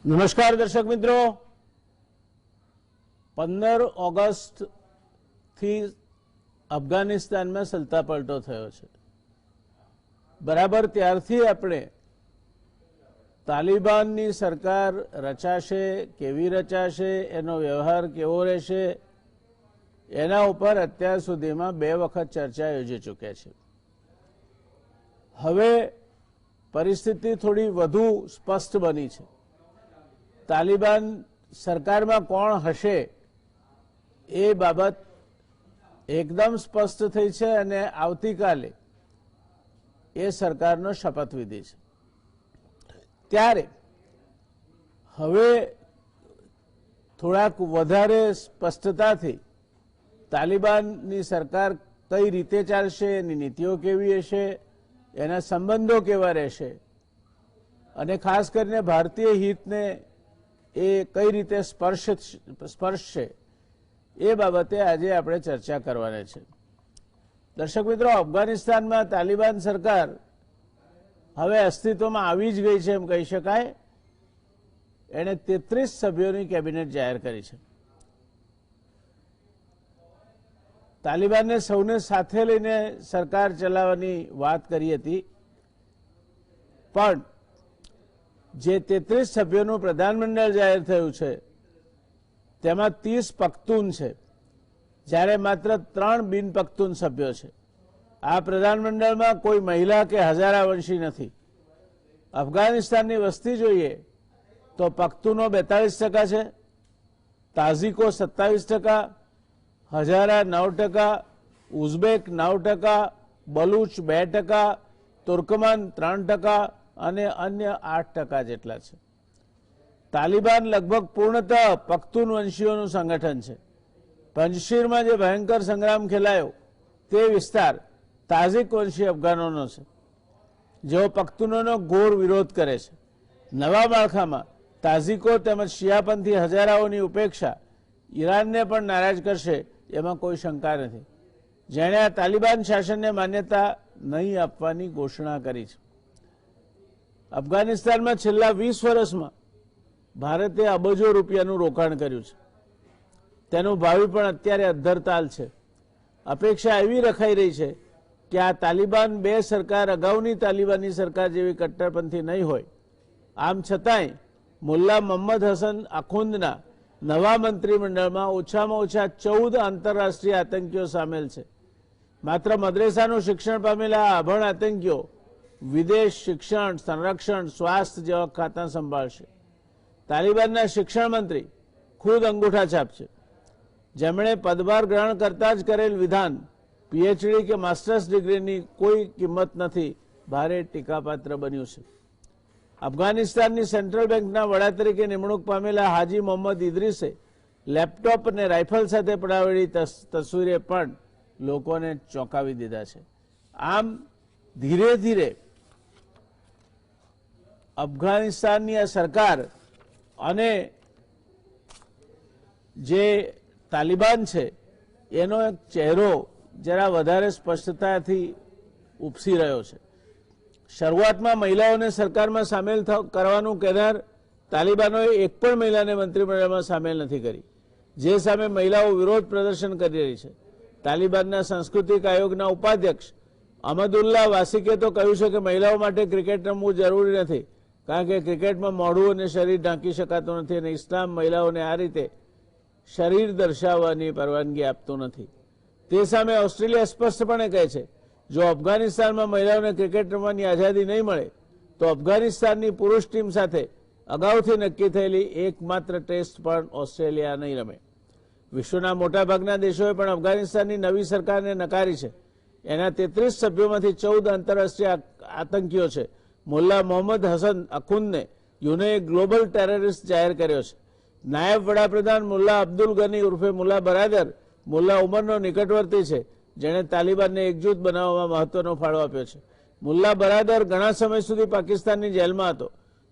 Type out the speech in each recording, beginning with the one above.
નમસ્કાર દર્શક મિત્રો, 15 ઓગસ્ટ થી અફઘાનિસ્તાનમાં સલ્તા પલટો થયો છે। બરાબર ત્યારથી આપણે તાલિબાનની સરકાર રચાશે, કેવી રચાશે, એનો વ્યવહાર કેવો રહેશે, એના ઉપર અત્યાર સુધીમાં 2 વખત ચર્ચા યોજી ચૂક્યા છે। હવે પરિસ્થિતિ થોડી વધુ સ્પષ્ટ બની છે। તાલિબાન સરકારમાં કોણ હશે એ બાબત એકદમ સ્પષ્ટ થઈ છે અને આવતીકાલે એ સરકારનો શપથવિધિ છે। ત્યારે હવે થોડાક વધારે સ્પષ્ટતાથી તાલિબાનની સરકાર કઈ રીતે ચાલશે, એની નીતિઓ કેવી હશે, એના સંબંધો કેવા રહેશે અને ખાસ કરીને ભારતીય હિતને એ કઈ રીતે સ્પર્શશે એ બાબતે આજે આપણે ચર્ચા કરવાના છે। દર્શક મિત્રો, અફઘાનિસ્તાનમાં તાલિબાન સરકાર હવે અસ્તિત્વમાં આવી જ ગઈ છે એમ કહી શકાય। એણે 33 સભ્યોની કેબિનેટ જાહેર કરી છે। તાલિબાનને સૌને સાથે લઈને સરકાર ચલાવવાની વાત કરી હતી, પણ જે 33 સભ્યોનું પ્રધાનમંડળ જાહેર થયું છે તેમાં 30 પખ્તૂન છે, જ્યારે માત્ર 3 બિન પખ્તૂન સભ્યો છે। આ પ્રધાનમંડળમાં કોઈ મહિલા કે હજારાવંશી નથી। અફઘાનિસ્તાનની વસ્તી જોઈએ તો પખ્તૂનો 42% છે, તાઝિકો 27%, હજારા 9%, ઉઝબેક 9%, બલુચ 2%, તુર્કમાન 3% અને અન્ય 8% જેટલા છે। તાલિબાન લગભગ પૂર્ણતઃ પખ્તૂન વંશીઓનું સંગઠન છે। પંજશીરમાં જે ભયંકર સંગ્રામ ખેલાયો તે વિસ્તાર તાઝિક વંશી અફઘાનોનો છે, જેઓ પખ્તૂનોનો ઘોર વિરોધ કરે છે। નવા માળખામાં તાઝિકો તેમજ શિયાપંથી હજારાઓની ઉપેક્ષા ઈરાનને પણ નારાજ કરશે એમાં કોઈ શંકા નથી, જેણે આ તાલિબાન શાસનને માન્યતા નહીં આપવાની ઘોષણા કરી છે। અફઘાનિસ્તાનમાં છેલ્લા 20 વર્ષમાં ભારતે અબજો રૂપિયાનું રોકાણ કર્યું છે। તેનું ભાવિ પણ અત્યારે અદ્ધરતાલ છે। અપેક્ષા એવી રખાઈ રહી છે કે આ તાલિબાન 2 સરકાર અગાઉની તાલિબાનની સરકાર જેવી કટ્ટરપંથી નહીં હોય। આમ છતાંય મુલ્લા મોહમ્મદ હસન અખુંદના નવા મંત્રીમંડળમાં ઓછામાં ઓછા 14 આંતરરાષ્ટ્રીય આતંકીઓ સામેલ છે। માત્ર મદ્રેસાનું શિક્ષણ પામેલા અભણ આતંકીઓ વિદેશ, શિક્ષણ, સંરક્ષણ, સ્વાસ્થ્ય જેવા ખાતા સંભાળશે। તાલિબાનના શિક્ષણ મંત્રી ખુદ અંગૂઠાછાપ છે, જેમણે પદભાર ગ્રહણ કરતા જ કરેલ વિધાન પીએચડી કે માસ્ટર્સ ડિગ્રીની કોઈ કિંમત નથી ભારે ટીકાપાત્ર બન્યું છે। અફઘાનિસ્તાનની સેન્ટ્રલ બેંકના વડા તરીકે નિમણૂક પામેલા હાજી મોહમ્મદ ઇદ્રીસે લેપટોપ અને રાઇફલ સાથે પડાવેલી તસવીરે પણ લોકોને ચોંકાવી દીધા છે। આમ ધીરે ધીરે અફઘાનિસ્તાનની આ સરકાર અને જે તાલિબાન છે એનો એક ચહેરો જરા વધારે સ્પષ્ટતાથી ઉપસી રહ્યો છે। શરૂઆતમાં મહિલાઓને સરકારમાં સામેલ કરવાનું કહેનાર તાલિબાનોએ એક પણ મહિલાને મંત્રીમંડળમાં સામેલ નથી કરી, જે સામે મહિલાઓ વિરોધ પ્રદર્શન કરી રહી છે। તાલિબાનના સાંસ્કૃતિક આયોગના ઉપાધ્યક્ષ અહમદુલ્લાહ વાસિકે તો કહ્યું છે કે મહિલાઓ માટે ક્રિકેટ રમવું જરૂરી નથી, કારણ કે ક્રિકેટમાં મોઢું અને શરીર ઢાંકી શકાતું નથી અને ઇસ્લામ મહિલાઓને આ રીતે શરીર દર્શાવવાની પરવાનગી આપતું નથી। તે સામે ઓસ્ટ્રેલિયા સ્પષ્ટપણે કહે છે, જો અફઘાનિસ્તાનમાં મહિલાઓને ક્રિકેટ રમવાની આઝાદી નહીં મળે તો અફઘાનિસ્તાનની પુરુષ ટીમ સાથે અગાઉથી નક્કી થયેલી એકમાત્ર ટેસ્ટ પણ ઓસ્ટ્રેલિયા નહીં રમે। વિશ્વના મોટાભાગના દેશોએ પણ અફઘાનિસ્તાનની નવી સરકારને નકારી છે। એના 33 સભ્યોમાંથી 14 આંતરરાષ્ટ્રીય આતંકીઓ છે। Mulla Mohammad Hasan અખુંદને UAN global terrorist જાહેર કર્યો છે। નાયબ વડાપ્રધાન મુલ્લા અબ્દુલ ગની ઉર્ફે મુલ્લા બરાદર મુલ્લા ઉમરનો નિકટવર્તી છે, જેણે તાલિબાનને એકજૂથ બનાવવામાં મહત્વનો ફાળો આપ્યો છે। મુલ્લા બરાદર ઘણા સમય સુધી પાકિસ્તાનની જેલમાં હતો।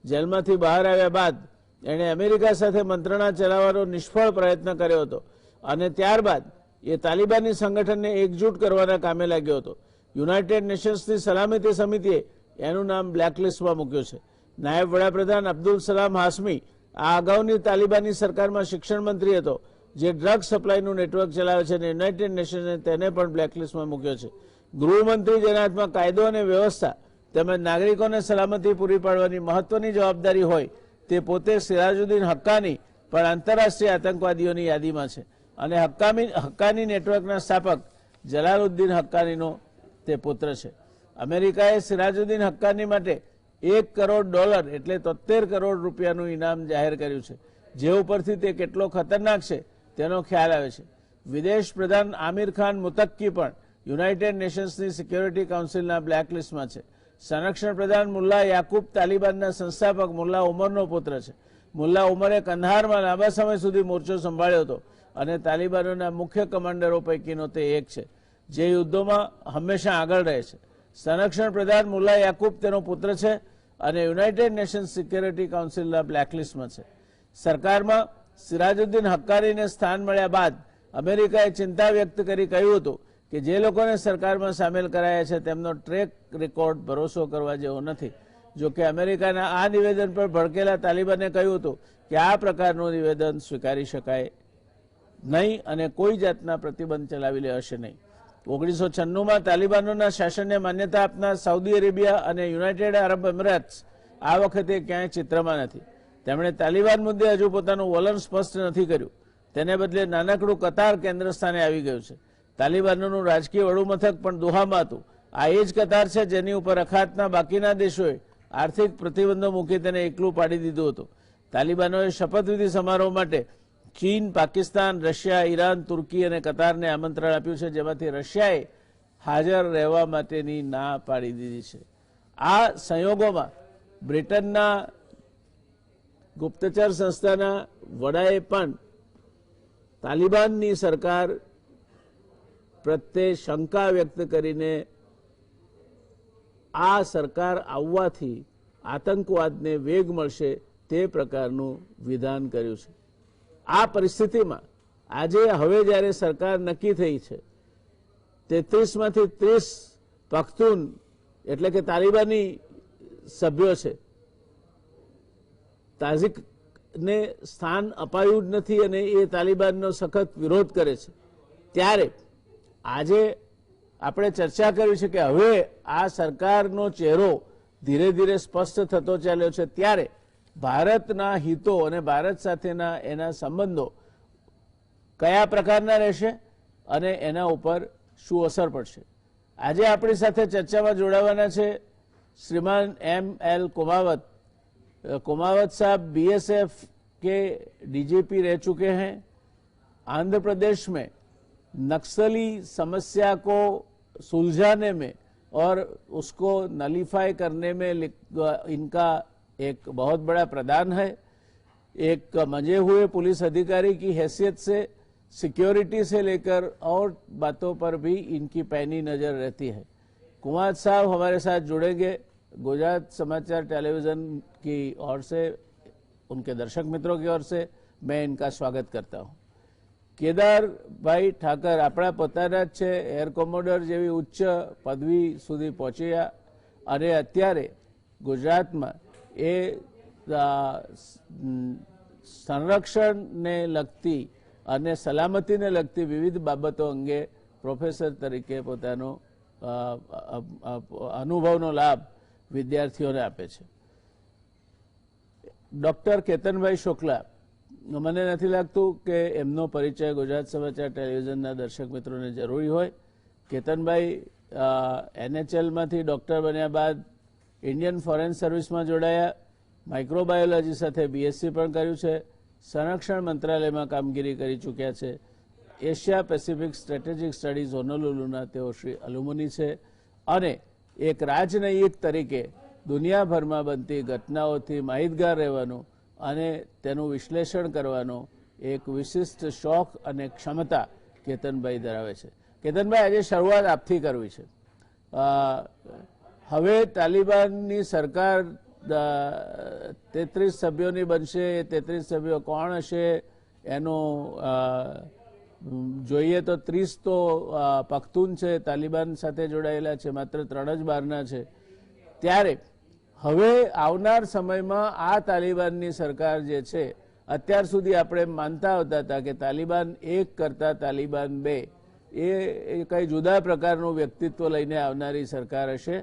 જેલમાંથી બહાર આવ્યા બાદ એણે અમેરિકા સાથે મંત્રણા ચલાવવાનો નિષ્ફળ પ્રયત્ન કર્યો હતો અને ત્યારબાદ એ તાલિબાની સંગઠનને એકજૂટ કરવાના કામે લાગ્યો હતો। યુનાઇટેડ નેશન્સની સલામતી સમિતિએ એનું નામ બ્લેકલિસ્ટમાં મૂક્યું છે। નાયબ વડાપ્રધાન અબ્દુલ સલામ હાશમી આ અગાઉની તાલિબાની સરકારમાં શિક્ષણ મંત્રી હતો, જે ડ્રગ સપ્લાયનું નેટવર્ક ચલાવે છે અને યુનાઇટેડ નેશન્સે તેને પણ બ્લેકલિસ્ટમાં મૂક્યો છે. ગૃહમંત્રી, જેના હાથમાં કાયદો અને વ્યવસ્થા તેમજ નાગરિકોને સલામતી પૂરી પાડવાની મહત્વની જવાબદારી હોય, તે પોતે સિરાજુદ્દીન હક્કાની પણ આંતરરાષ્ટ્રીય આતંકવાદીઓની યાદીમાં છે અને હક્કાની નેટવર્કના સ્થાપક જલાલુદ્દીન હક્કાનીનો તે પુત્ર છે. અમેરિકાએ સિરાજુદ્દીન હક્કાની માટે $1 કરોડ એટલે 73 કરોડ રૂપિયાનું ઇનામ જાહેર કર્યું છે, જે ઉપરથી તે કેટલો ખતરનાક છે તેનો ખ્યાલ આવે છે. વિદેશ પ્રધાન આમિર ખાન મુતક્કી પણ યુનાઇટેડ નેશન્સની સિક્યોરિટી કાઉન્સિલના બ્લેકલિસ્ટમાં છે. સંરક્ષણ પ્રધાન મુલ્લા યાકુબ તાલિબાનના સંસ્થાપક મુલ્લા ઉમરનો પુત્ર છે. મુલ્લા ઉમરે કંદહારમાં લાંબા સમય સુધી મોરચો સંભાળ્યો હતો અને તાલિબાનોના મુખ્ય કમાન્ડરો પૈકીનો તે એક છે, જે યુદ્ધોમાં હંમેશા આગળ રહે છે. સંરક્ષણ પ્રધાન મુલ્લા યાકુબ તેનો પુત્ર છે અને યુનાઇટેડ નેશન્સ સિક્યોરિટી કાઉન્સિલના બ્લેકલિસ્ટમાં છે. સરકારમાં સિરાજુદ્દીન હક્કાનીને સ્થાન મળ્યા બાદ અમેરિકાએ ચિંતા વ્યક્ત કરી કહ્યું હતું કે જે લોકોને સરકારમાં સામેલ કરાયા છે તેમનો ટ્રેક રેકોર્ડ ભરોસો કરવા જેવો નથી. જો કે અમેરિકાના આ નિવેદન પર ભડકેલા તાલિબાને કહ્યું હતું કે આ પ્રકારનું નિવેદન સ્વીકારી શકાય નહીં અને કોઈ જાતના પ્રતિબંધ ચલાવી લેવાશે નહીં. 1996માં તાલિબાનોના શાસનને માન્યતા આપનાર સાઉદી અરેબિયા અને યુનાઇટેડ અરબ એમિરેટ્સ આ વખતે ક્યાંય ચિત્રમાં નથી. તેમણે તાલિબાન મુદ્દે હજુ પોતાનું વલણ સ્પષ્ટ નથી કર્યું. તેને બદલે નાનકડું કતાર કેન્દ્ર સ્થાને આવી ગયું છે. તાલિબાનોનું રાજકીય વડુમથક પણ દોહામાં હતું. આ એ જ કતાર છે જેની ઉપર અખાતના બાકીના દેશોએ આર્થિક પ્રતિબંધો મૂકી તેને એકલું પાડી દીધું હતું. તાલિબાનોએ શપથવિધિ સમારોહ માટે ચીન, પાકિસ્તાન, રશિયા, ઈરાન, તુર્કી અને કતારને આમંત્રણ આપ્યું છે, જેમાંથી રશિયાએ હાજર રહેવા માટેની ના પાડી દીધી છે. આ સંયોગોમાં બ્રિટનના ગુપ્તચર સંસ્થાના વડાએ પણ તાલિબાનની સરકાર પ્રત્યે શંકા વ્યક્ત કરીને આ સરકાર આવવાથી આતંકવાદને વેગ મળશે તે પ્રકારનું વિધાન કર્યું છે. આ પરિસ્થિતિમાં આજે હવે જ્યારે સરકાર નક્કી થઈ છે, 33માંથી 30 પખ્તૂન એટલે કે તાલિબાની સભ્યો છે, તાઝિકને સ્થાન અપાયું જ નથી અને એ તાલિબાનનો સખત વિરોધ કરે છે, ત્યારે આજે આપણે ચર્ચા કરી છે કે હવે આ સરકારનો ચહેરો ધીરે ધીરે સ્પષ્ટ થતો ચાલ્યો છે. ત્યારે ભારતના હિતો અને ભારત સાથેના એના સંબંધો કયા પ્રકારના રહેશે અને એના ઉપર શું અસર પડશે. આજે આપણી સાથે ચર્ચામાં જોડાવાના છે श्रीमान M.L. कुमावत. कुमावत साहब BSF के DGP रह चुके हैं. आंध्र प्रदेश में नक्सली समस्या को सुलझाने में और उसको नलीफाई करने में इनका एक बहुत बड़ा प्रदान है. एक मंजे हुए पुलिस अधिकारी की हैसियत से सिक्योरिटी से लेकर और बातों पर भी इनकी पैनी नजर रहती है. कुमार साहब हमारे साथ जुड़ेंगे. गुजरात समाचार टेलीविजन की ओर से, उनके दर्शक मित्रों की ओर से मैं इनका स्वागत करता हूं. केदार भाई ठाकर अपना पोताना ज छे, एयर कोमोडर जेवी उच्च पदवी सुधी पहोंच्या अने अत्यारे गुजरात में ए संरक्षण ने लगती अने सलामती ने लगती विविध बाबतों अंगे प्रोफेसर तरीके पोतानो अनुभवनो लाभ विद्यार्थीओने आपे छे. डॉक्टर केतनभाई शुक्ला, મને નથી લાગતું કે એમનો પરિચય ગુજરાત સમાચાર ટેલિવિઝનના દર્શક મિત્રોને જરૂરી હોય. કેતનભાઈ NHL માંથી ડોક્ટર બન્યા બાદ ઇન્ડિયન ફોરેન સર્વિસમાં જોડાયા. માઇક્રોબાયોલોજી સાથે BSc પણ કર્યું છે. સંરક્ષણ મંત્રાલયમાં કામગીરી કરી ચૂક્યા છે. એશિયા પેસિફિક સ્ટ્રેટેજિક સ્ટડીઝ હોનોલુલુના તેઓ શ્રી અલુમની છે અને એક રાજનયિક તરીકે દુનિયાભરમાં બનતી ઘટનાઓથી માહિતગાર રહેવાનું અને તેનું વિશ્લેષણ કરવાનો એક વિશિષ્ટ શોખ અને ક્ષમતા કેતનભાઈ ધરાવે છે. કેતનભાઈ, આજે શરૂઆત આપથી કરવી છે. હવે તાલિબાનની સરકાર 33 સભ્યોની બનશે. 33 સભ્યો કોણ હશે એનો જોઈએ તો 30 તો પખ્તૂન છે, તાલિબાન સાથે જોડાયેલા છે, માત્ર 3 જ બહારના છે. ત્યારે હવે આવનાર સમયમાં આ તાલિબાનની સરકાર જે છે, અત્યાર સુધી આપણે માનતા આવતા હતા કે તાલિબાન 1 કરતા તાલિબાન 2 એ કઈ જુદા પ્રકારનું વ્યક્તિત્વ લઈને આવનારી સરકાર હશે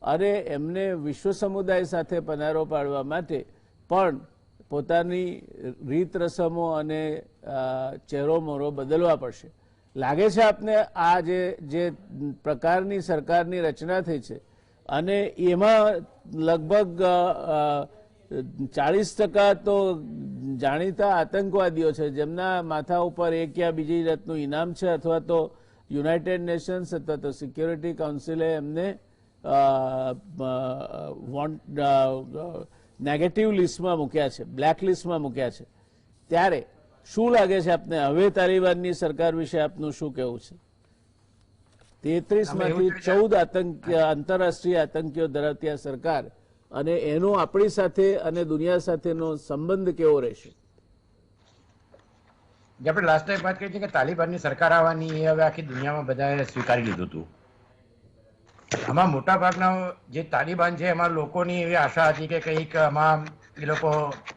અને એમને વિશ્વ સમુદાય સાથે પનારો પાડવા માટે પણ પોતાની રીત રસમો અને ચહેરો મોરો બદલવા પડશે. લાગે છે આપને આ જે પ્રકારની સરકારની રચના થઈ છે અને એમાં લગભગ 40% તો જાણીતા આતંકવાદીઓ છે જેમના માથા ઉપર એક યા બીજી જાતનું ઇનામ છે અથવા તો યુનાઇટેડ નેશન્સ અથવા તો સિક્યોરિટી કાઉન્સિલે એમને નેગેટિવ લિસ્ટમાં મૂક્યા છે, બ્લેક લિસ્ટમાં મૂક્યા છે. ત્યારે શું લાગે છે આપને હવે તાલિબાનની સરકાર વિશે આપનું શું કહેવું છે? 33માંથી 14 આંતરરાષ્ટ્રીય આતંકીઓ ધરાવતી આ સરકાર અને એનો આપણી સાથે અને દુનિયા સાથેનો સંબંધ કેવો રહેશે? જે આપણે લાસ્ટ ટાઈમ વાત કરી છે કે તાલિબાનની સરકાર આવવાની એ હવે આખી દુનિયામાં બધાએ સ્વીકારી લીધું હતું. આમાં મોટા ભાગના જે તાલિબાન છે એમાં લોકોની એવી આશા હતી કે કંઈક આમાં એ લોકો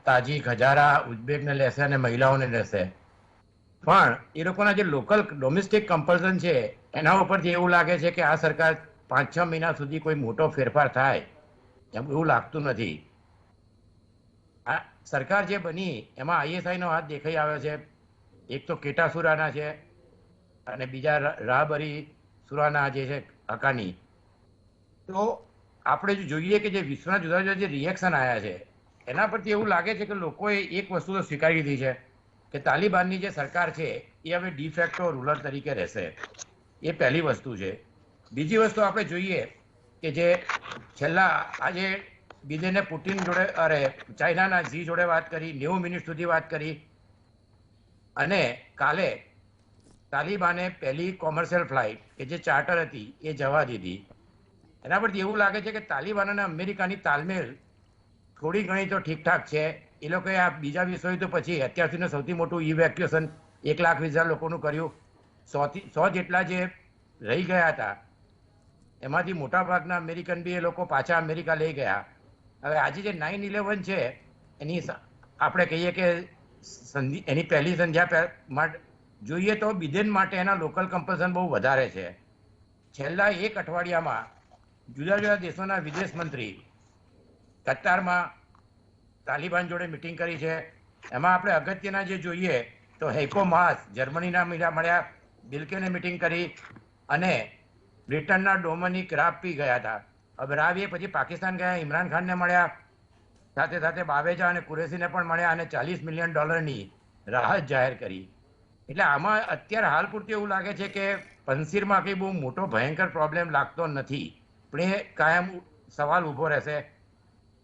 તાજીક, હજારા, ઉઝબેકને લેશે અને મહિલાઓને લેશે. પણ એ લોકોના જે લોકલ ડોમેસ્ટિક કમ્પલ્સન છે એના ઉપરથી એવું લાગે છે કે આ સરકાર 5-6 મહિના સુધી કોઈ મોટો ફેરફાર થાય એમ એવું લાગતું નથી. આ સરકાર જે બની એમાં ISIનો હાથ દેખાઈ આવ્યો છે. એક તો કેટા સુરાના છે અને બીજા રાહબરી સુરાના જે છે હકાની. તો આપણે જો જોઈએ કે જે વિશ્વના જુદા જુદા જે રિએક્શન આવ્યા છે એના પરથી એવું લાગે છે કે લોકોએ એક વસ્તુ તો સ્વીકારી લીધી છે કે તાલિબાનની જે સરકાર છે એ હવે ડિફેક્ટો રૂલર તરીકે રહેશે. એ પહેલી વસ્તુ છે. બીજી વસ્તુ આપણે જોઈએ કે જે છેલ્લા આજે બીજેને પુટિન જોડે ચાઇનાના ઝી જોડે વાત કરી, 90 મિનિટ સુધી વાત કરી અને કાલે તાલિબાને પહેલી કોમર્શિયલ ફ્લાઇટ કે જે ચાર્ટર હતી એ જવા દીધી. એના પરથી એવું લાગે છે કે તાલિબાન અને અમેરિકાની તાલમેલ થોડી ઘણી તો ઠીકઠાક છે. એ લોકોએ આ બીજા વિશ્વયુદ્ધ પછી અત્યાર સુધીનું સૌથી મોટું ઇવેક્યુએશન 1 લાખ વિઝા લોકોનું કર્યું. 100 જેટલા જે રહી ગયા હતા એમાંથી મોટાભાગના અમેરિકન બી એ લોકો પાછા અમેરિકા લઈ ગયા. હવે આજે જે 9/11 છે એની આપણે કહીએ કે એની પહેલી સંધ્યા જોઈએ તો બિડેન માટે એના લોકલ કમ્પલ્સન બહુ વધારે છે. છેલ્લા 1 અઠવાડિયામાં જુદા જુદા દેશોના વિદેશ મંત્રી કતારમાં તાલિબાન જોડે મિટિંગ કરી છે. એમાં આપણે અગત્યના જે જોઈએ તો હેઇકો માસ જર્મનીના મળ્યા, બિલ્કેને મિટિંગ કરી અને બ્રિટનના ડોમિનિક રાબ પી ગયા હતા. હવે રાબ એ પછી પાકિસ્તાન ગયા, ઇમરાન ખાનને મળ્યા, સાથે સાથે બાવેજા અને કુરેશીને પણ મળ્યા અને $40 મિલિયન રાહત જાહેર કરી. એટલે આમાં અત્યારે હાલ પૂરતું એવું લાગે છે કે પંસીરમાં કંઈ બહુ મોટો ભયંકર પ્રોબ્લેમ લાગતો નથી, પણ એ કાયમ સવાલ ઊભો રહેશે.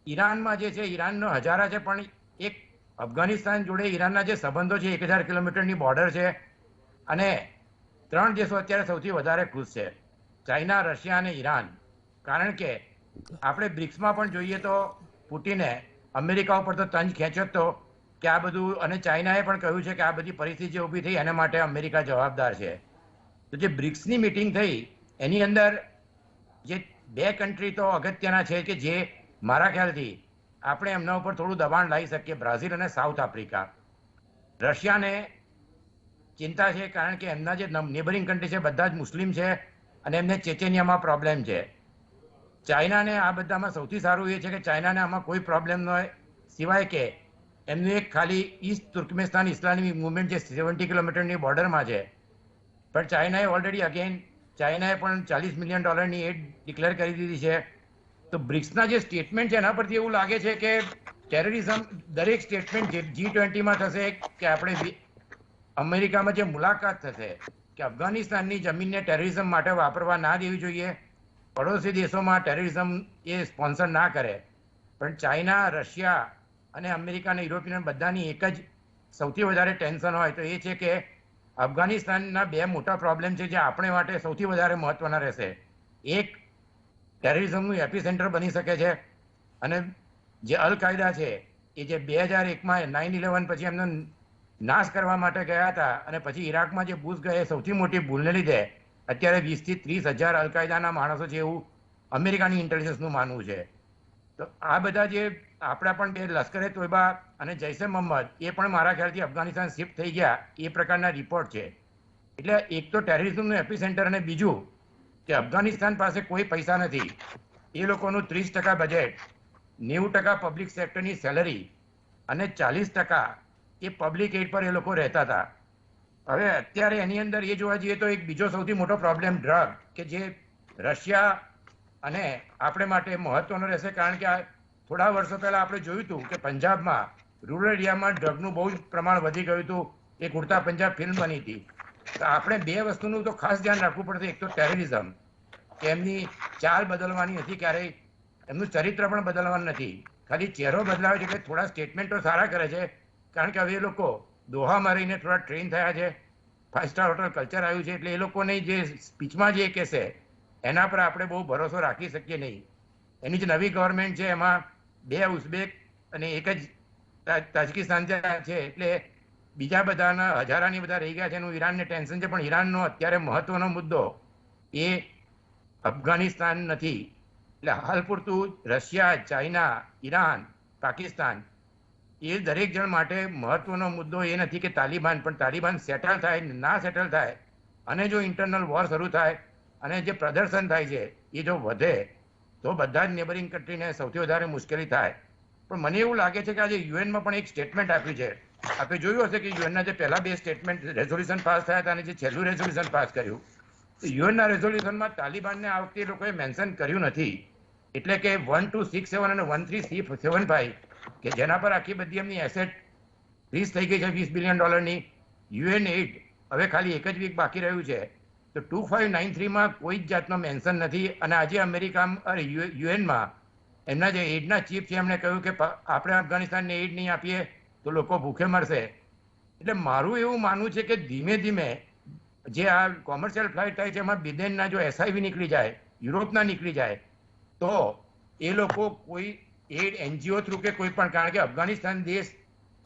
ઈરાનમાં જે છે ઈરાનનો હજારા છે, પણ એક અફઘાનિસ્તાન જોડે ઈરાનના જે સંબંધો છે 1000 કિલોમીટરની બોર્ડર છે અને 3 દેશો અત્યારે સૌથી વધારે ખુશ છે, ચાઇના, રશિયા અને ઈરાન. કારણ કે આપણે બ્રિક્સમાં પણ જોઈએ તો પુટિને અમેરિકા ઉપર તો તંજ ખેંચ્યો તો કે આ બધું, અને ચાઇનાએ પણ કહ્યું છે કે આ બધી પરિસ્થિતિ જે ઊભી થઈ એના માટે અમેરિકા જવાબદાર છે. તો જે બ્રિક્સની મિટિંગ થઈ એની અંદર જે 2 કન્ટ્રી તો અગત્યના છે કે જે મારા ખ્યાલથી આપણે એમના ઉપર થોડું દબાણ લાવી શકીએ, બ્રાઝિલ અને સાઉથ આફ્રિકા. રશિયાને ચિંતા છે કારણ કે એમના જે નેબરિંગ કન્ટ્રી છે બધા જ મુસ્લિમ છે અને એમને ચેચેનિયામાં પ્રોબ્લેમ છે. ચાઇનાને આ બધામાં સૌથી સારું એ છે કે ચાઇનાને આમાં કોઈ પ્રોબ્લેમ ન હોય, સિવાય કે એમનું એક ખાલી ઈસ્ટ તુર્કમેસ્તાન ઇસ્લામિક મુવમેન્ટ જે 70 કિલોમીટરની બોર્ડરમાં છે. પણ ચાઇનાએ ઓલરેડી ચાઇનાએ પણ $40 મિલિયન એડ ડિક્લેર કરી દીધી છે. તો બ્રિક્સના જે સ્ટેટમેન્ટ છે એના પરથી એવું લાગે છે કે ટેરરિઝમ દરેક સ્ટેટમેન્ટ G20માં થશે કે આપણે અમેરિકામાં જે મુલાકાત થશે કે અફઘાનિસ્તાનની જમીનને ટેરરિઝમ માટે વાપરવા ના દેવી જોઈએ, પડોશી દેશોમાં ટેરરિઝમ એ સ્પોન્સર ના કરે. પણ ચાઇના, રશિયા અને અમેરિકા અને યુરોપિયન બધાની એક જ સૌથી વધારે ટેન્શન હોય તો એ છે કે અફઘાનિસ્તાનના 2 મોટા પ્રોબ્લેમ છે જે આપણે માટે સૌથી વધારે મહત્વના રહેશે. એક ટેરરિઝમનું એપિસેન્ટર બની શકે છે અને જે અલ કાયદા છે એ જે 2001માં 9/11 પછી એમનો નાશ કરવા માટે ગયા હતા અને પછી ઈરાકમાં જે બુશ ગયા સૌથી મોટી ભૂલને લીધે અત્યારે 20 થી 30 હજાર અલ કાયદાના માણસો છે એવું અમેરિકાની ઇન્ટેલિજન્સનું માનવું છે. તો આ બધા જે આપણા પણ બે લશ્કરે તોયબા અને જૈશે મોહમ્મદ એ પણ મારા ખ્યાલથી અફઘાનિસ્તાન શિફ્ટ થઈ ગયા એ પ્રકારના રિપોર્ટ છે. એટલે એક તો ટેરરિઝમનું એપિસેન્ટર અને બીજું કે અફઘાનિસ્તાન પાસે કોઈ પૈસા નથી. એ લોકોનું 30% બજેટ, 90% પબ્લિક સેક્ટરની સેલરી અને 40% એ પબ્લિક એડ પર એ લોકો રહેતા હતા. હવે અત્યારે એની અંદર એ જોવા જઈએ તો એક બીજો સૌથી મોટો પ્રોબ્લેમ ડ્રગ, કે જે રશિયા અને આપણે માટે મહત્વનો રહેશે. કારણ કે આ થોડા વર્ષો પહેલા આપણે જોયું હતું કે પંજાબમાં રૂરલ એરિયામાં ડ્રગનું બહુ જ પ્રમાણ વધી ગયું હતું. એક ઉડતા પંજાબ ફિલ્મ બની હતી. તો આપણે બે વસ્તુનું તો ખાસ ધ્યાન રાખવું પડશે. એક તો ટેરરિઝમ, કે એમની ચાલ બદલવાની નથી ક્યારેય, એમનું ચરિત્ર પણ બદલવાનું નથી. ખાલી ચહેરો બદલાવે છે એટલે થોડા સ્ટેટમેન્ટો સારા કરે છે. કારણ કે હવે એ લોકો દોહામાં રહીને થોડા ટ્રેન થયા છે, 5 સ્ટાર હોટલ કલ્ચર આવ્યું છે, એટલે એ લોકોને જે સ્પીચમાં જે કહેશે એના પર આપણે બહુ ભરોસો રાખી શકીએ નહીં. એની જે નવી ગવર્મેન્ટ છે એમાં 2 ઉઝબેક અને 1 જ તાજકિસ્તાન છે. એટલે બીજા બધાના હજારાની બધા રહી ગયા છે. એનું ઈરાનને ટેન્શન છે, પણ ઈરાનનો અત્યારે મહત્વનો મુદ્દો એ અફઘાનિસ્તાન નથી. એટલે હાલ પૂરતું રશિયા, ચાઇના, ઈરાન, પાકિસ્તાન એ દરેક જણ માટે મહત્વનો મુદ્દો એ નથી કે તાલિબાન, પણ તાલિબાન સેટલ થાય ના સેટલ થાય અને જો ઇન્ટરનલ વોર શરૂ થાય અને જે પ્રદર્શન થાય છે એ જો વધે તો બધા જ નેબરિંગ કન્ટ્રીને સૌથી વધારે મુશ્કેલી થાય. પણ મને એવું લાગે છે કે આજે યુએનમાં પણ એક સ્ટેટમેન્ટ આપ્યું છે. આપણે જોયું હશે કે યુએનના જે પહેલા 2 સ્ટેટમેન્ટ રેઝોલ્યુશન પાસ થયા હતા અને જે છેલ્લું રેઝોલ્યુશન પાસ કર્યું, તો યુએનના રેઝોલ્યુશનમાં તાલિબાનને આ વખતે લોકોએ મેન્શન કર્યું નથી. એટલે કે 1267 અને 1375 કે જેના પર આખી બધી એમની એસેટ ફ્રીઝ થઈ ગઈ છે $20 બિલિયન, યુએન એઇડ હવે ખાલી 1 જ વીક બાકી રહ્યું છે. તો 2593માં કોઈ જ જાતનો મેન્શન નથી. અને આજે અમેરિકા યુએનમાં એમના જે એઇડના ચીફ છે એમણે કહ્યું કે આપણે અફઘાનિસ્તાનને એઇડ નહીં આપીએ તો લોકો ભૂખે મરશે. એટલે મારું એવું માનવું છે કે ધીમે ધીમે જે આ કોમર્શિયલ ફ્લાઇટ થાય છે એમાં બિડેનના જો એસઆઈવી નીકળી જાય, યુરોપના નીકળી જાય, તો એ લોકો કોઈ એડ એનજીઓ થ્રુ કે કોઈ પણ, કારણ કે અફઘાનિસ્તાન દેશ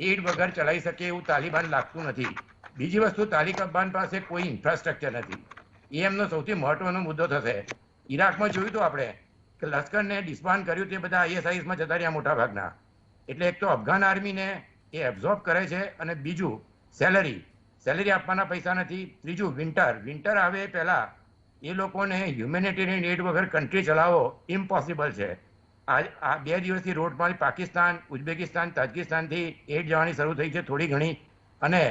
એડ વગર ચલાવી શકે એવું તાલિબાન લાગતું નથી. બીજી વસ્તુ, તાલિબાન પાસે કોઈ ઇન્ફ્રાસ્ટ્રક્ચર નથી. એ એમનો સૌથી મહત્વનો મુદ્દો થશે. ઈરાકમાં જોયું તો આપણે કે લશ્કરને ડિસ્બાન્ડ કર્યું તે બધા આઈએસઆઈએસમાં જતા રહ્યા મોટા ભાગના. એટલે એક તો અફઘાન આર્મીને એ એબ્ઝોર્બ કરે છે, અને બીજું સેલરી આપવાના પૈસા નથી. ત્રીજું વિન્ટર આવે પહેલા એ લોકોને હ્યુમેનિટેરિયન એડ વગર કન્ટ્રી ચલાવો ઇમ્પોસિબલ છે. આ 2 દિવસથી રોડમાં પાકિસ્તાન, ઉઝબેકિસ્તાન, તાજકિસ્તાનથી એડ જવાની શરૂ થઈ છે થોડી ઘણી, અને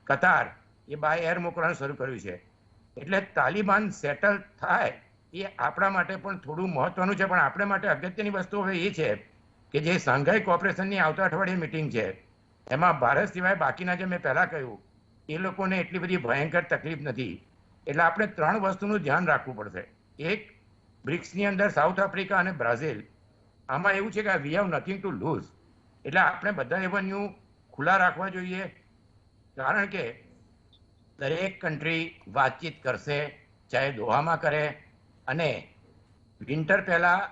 કતાર એ બાય એર મોકલવાનું શરૂ કર્યું છે. એટલે તાલિબાન સેટલ થાય એ આપણા માટે પણ થોડું મહત્વનું છે. પણ આપણે માટે અગત્યની વસ્તુ હવે એ છે કે જે શાંઘાઈ કોઓપરેશનની આવતા અઠવાડિયે મિટિંગ છે એમાં ભારત સિવાય બાકીના જે મેં પહેલા કહ્યું એ લોકોને એટલી બધી ભયંકર તકલીફ નથી. એટલે આપણે 3 વસ્તુનું ધ્યાન રાખવું પડશે. એક, બ્રિક્સની અંદર સાઉથ આફ્રિકા અને બ્રાઝિલ. આમાં એવું છે કે we have nothing to lose. એટલે આપણે બધા એવન્યુ ખુલ્લા રાખવા જોઈએ. કારણ કે દરેક કન્ટ્રી વાતચીત કરશે, ચાહે દોહામાં કરે, અને વિન્ટર પહેલા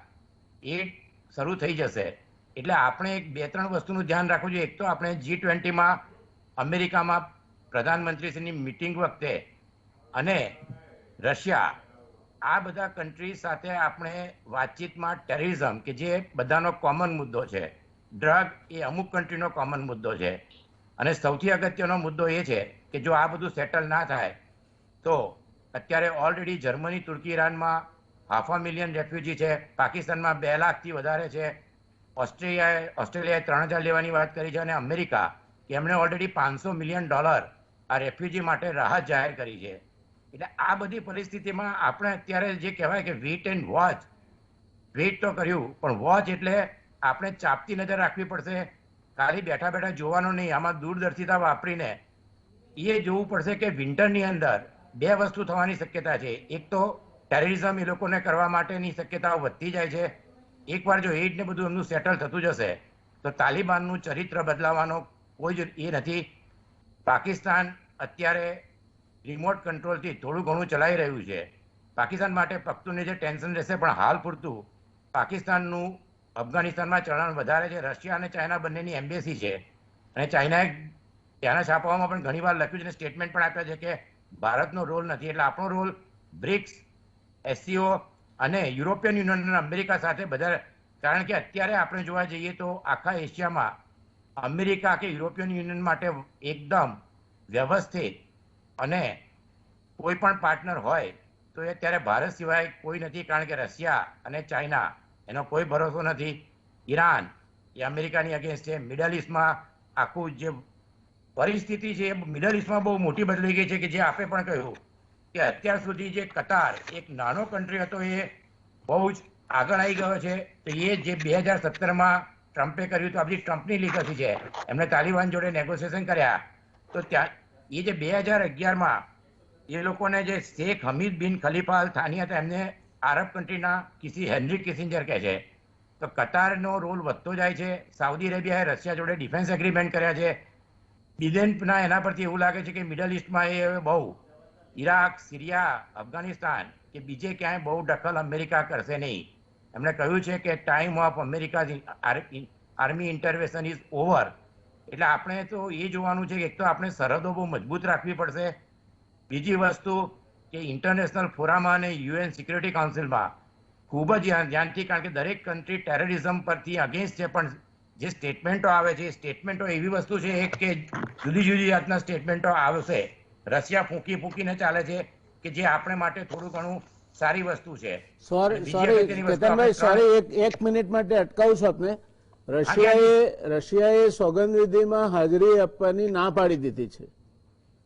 એડ શરૂ થઈ જશે. એટલે આપણે 2-3 વસ્તુનું ધ્યાન રાખવું જોઈએ. એક તો આપણે G20માં અમેરિકામાં પ્રધાનમંત્રીશ્રીની મિટિંગ વખતે અને રશિયા, આ બધા કન્ટ્રી સાથે આપણે વાતચીતમાં ટેરરિઝમ, કે જે બધાનો કોમન મુદ્દો છે, ડ્રગ એ અમુક કન્ટ્રીનો કોમન મુદ્દો છે, અને સૌથી અગત્યનો મુદ્દો એ છે કે જો આ બધું સેટલ ના થાય તો અત્યારે ઓલરેડી જર્મની, તુર્કી, ઈરાનમાં 500,000 રેફ્યુજી છે, પાકિસ્તાનમાં 2 લાખથી વધારે છે, ઓસ્ટ્રેલિયાએ 3,000 લેવાની વાત કરી છે, અને અમેરિકા કે એમણે ઓલરેડી $500 મિલિયન આ રેફ્યુજી માટે રાહત જાહેર કરી છે. એટલે આ બધી પરિસ્થિતિમાં આપણે અત્યારે જે કહેવાય કે વેઇટ એન્ડ વોચ, વેઇટ તો કર્યું, પણ વોચ એટલે આપણે ચાપતી નજર રાખવી પડશે. ખાલી બેઠા બેઠા જોવાનું નહીં, આમાં દૂરદર્શિતા વાપરીને એ જોવું પડશે કે વિન્ટરની અંદર 2 વસ્તુ થવાની શક્યતા છે. એક તો ટેરરિઝમ એ લોકોને કરવા માટેની શક્યતાઓ વધતી જાય છે. એકવાર જો એઇડ ને બધું એમનું સેટલ થતું જશે તો તાલિબાનનું ચરિત્ર બદલાવાનો કોઈ જ એ નથી. પાકિસ્તાન અત્યારે રિમોટ કંટ્રોલથી થોડું ઘણું ચલાવી રહ્યું છે. પાકિસ્તાન માટે પખ્તુને જે ટેન્શન રહેશે, પણ હાલ પૂરતું પાકિસ્તાનનું અફઘાનિસ્તાનમાં ચલણ વધારે છે. રશિયા અને ચાઇના બંનેની એમ્બેસી છે, અને ચાઇનાએ ત્યાંના છાપાઓમાં પણ ઘણી વાર લખ્યું છે, સ્ટેટમેન્ટ પણ આપ્યા છે કે ભારતનો રોલ નથી. એટલે આપણો રોલ બ્રિક્સ, એસસીઓ અને યુરોપિયન યુનિયન અને અમેરિકા સાથે બધા કારણ કે અત્યારે આપણે જોવા જઈએ તો આખા એશિયામાં અમેરિકા કે યુરોપિયન યુનિયન માટે એકદમ વ્યવસ્થિત અને કોઈ પણ પાર્ટનર હોય તો એ અત્યારે ભારત સિવાય કોઈ નથી, કારણ કે રશિયા અને ચાઇના એનો કોઈ ભરોસો નથી. ઈરાન એ અમેરિકાની અગેન્સ્ટ છે. મિડલ ઇસ્ટમાં આખું જે પરિસ્થિતિ છે એ મિડલ ઇસ્ટમાં બહુ મોટી બદલાઈ ગઈ છે, કે જે આપણે પણ કહ્યું કે અત્યાર સુધી જે કતાર એક નાનો કન્ટ્રી હતો એ બહુ જ આગળ આવી ગયો છે. તો એ જે 2017માં ટ્રમ્પે કર્યું તો આપણી ટ્રમ્પની લીગસી છે, એમણે તાલિબાન જોડે નેગોશિએશન કર્યા. તો ત્યાં એ જે 2011માં એ લોકોને જે શેખ હમીદ બિન ખલીફા અલ થાની હતા એમને આરબ કન્ટ્રીના હેનરી કિસિંજર કહે છે. તો કતારનો રોલ વધતો જાય છે. સાઉદી અરેબિયાએ રશિયા જોડે ડિફેન્સ એગ્રીમેન્ટ કર્યા છે. બિડેનના એના પરથી એવું લાગે છે કે મિડલ ઇસ્ટમાં એ બહુ ઈરાક, સિરિયા, અફઘાનિસ્તાન કે બીજે ક્યાંય બહુ દખલ અમેરિકા કરશે નહીં. એમણે કહ્યું છે કે time of America army intervention is over. એટલે આપણે તો એ જોવાનું છે કે એક તો આપણે સરહદો બહુ મજબૂત રાખવી પડશે. બીજી વસ્તુ કે ઇન્ટરનેશનલ ફોરામાં અને યુએન સિક્યુરિટી કાઉન્સિલમાં ખૂબ જ ધ્યાનથી, કારણ કે દરેક કન્ટ્રી ટેરરિઝમ પરથી અગેન્સ્ટ છે, પણ જે સ્ટેટમેન્ટો આવે છે એ સ્ટેટમેન્ટો એવી વસ્તુ છે કે જુદી જુદી જાતના સ્ટેટમેન્ટો આવશે. રશિયા ફૂંકી ફૂંકીને ચાલે છે કે જે આપણે માટે થોડું ઘણું સારી વસ્તુ છે. સોરી કેતનભાઈ, સોરી એક મિનિટ માટે અટકાવું છું આપને. રશિયાએ સોગંદવિધિમાં હાજરી આપવાની ના પાડી દીધી છે,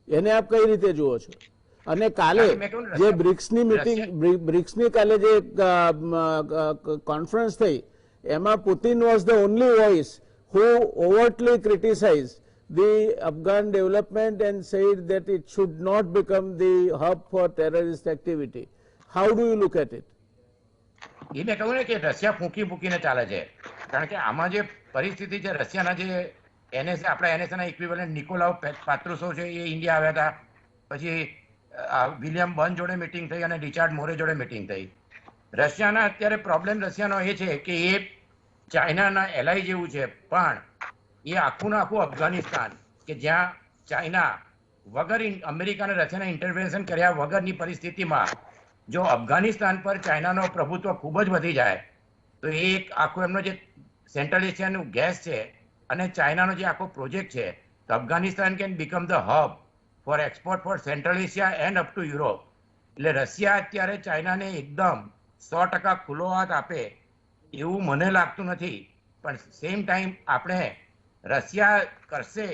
એને આપ કઈ રીતે જુઓ છો? અને કાલે જે બ્રિક્સની મીટિંગ, બ્રિક્સની કાલે જે કોન્ફરન્સ થઈ એમાં Putin was the only voice who overtly criticized the Afghan development and said that it should not become the hub for terrorist activity. How do you look at it? એ મેં કહ્યું ને કે Russia ફૂંકી ફૂંકીને ચાલે છે, કારણ કે આમાં જે પરિસ્થિતિ છે, રશિયાના જે એનએસ આપણા એનએસના ઇક્વિવેલન્ટ નિકોલાવ પાત્રુસો છે એ ઇન્ડિયા આવ્યા હતા. પછી વિલિયમ બર્ન જોડે મિટિંગ થઈ અને રિચાર્ડ મોરે જોડે મિટિંગ થઈ. રશિયાના અત્યારે પ્રોબ્લેમ રશિયાનો એ છે કે એ ચાઇનાના એલાય જેવું છે, પણ એ આખું આખું અફઘાનિસ્તાન કે જ્યાં ચાઇના વગર અમેરિકા અને રશિયાના ઇન્ટરવેન્શન કર્યા વગરની પરિસ્થિતિમાં જો અફઘાનિસ્તાન પર ચાઇનાનો પ્રભુત્વ ખૂબ જ વધી જાય તો એ એક આખું એમનો જે સેન્ટ્રલ એશિયાનું ગેસ છે અને ચાઇનાનો જે આખો પ્રોજેક્ટ છે, તો Afghanistan can become the hub for export for Central Asia and up to Europe. એટલે રશિયા અત્યારે ચાઇનાને એકદમ 100% ખુલ્લો હાથ આપે એવું મને લાગતું નથી. પણ સેમ ટાઈમ આપણે રશિયા કરશે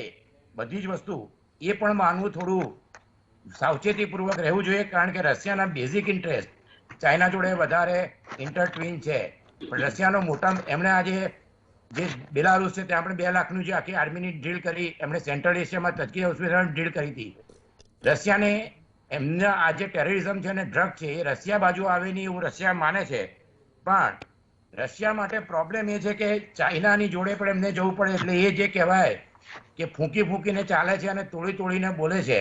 બધી જ વસ્તુ એ પણ માનવું થોડું સાવચેતીપૂર્વક રહેવું જોઈએ, કારણ કે રશિયાના બેઝિક ઇન્ટરેસ્ટ ચાઇના જોડે વધારે ઇન્ટરટ્વીન છે. પણ રશિયાનો મોટા એમણે આજે જે બેલારુસ છે ત્યાં આપણે 2 લાખનું જે આખી આર્મીની ડ્રીલ કરી, એમણે સેન્ટ્રલ એશિયામાં તજકી હોસ્પિટલની ડ્રીલ કરી હતી. રશિયાને એમના આ જે ટેરરિઝમ છે અને ડ્રગ છે એ રશિયા બાજુ આવે નહીં એવું રશિયા માને છે. પણ રશિયા માટે પ્રોબ્લેમ એ છે કે ચાઇનાની જોડે પણ એમને જવું પડે. એટલે એ જે કહેવાય કે ફૂંકી ફૂંકીને ચાલે છે અને તોડી તોડીને બોલે છે,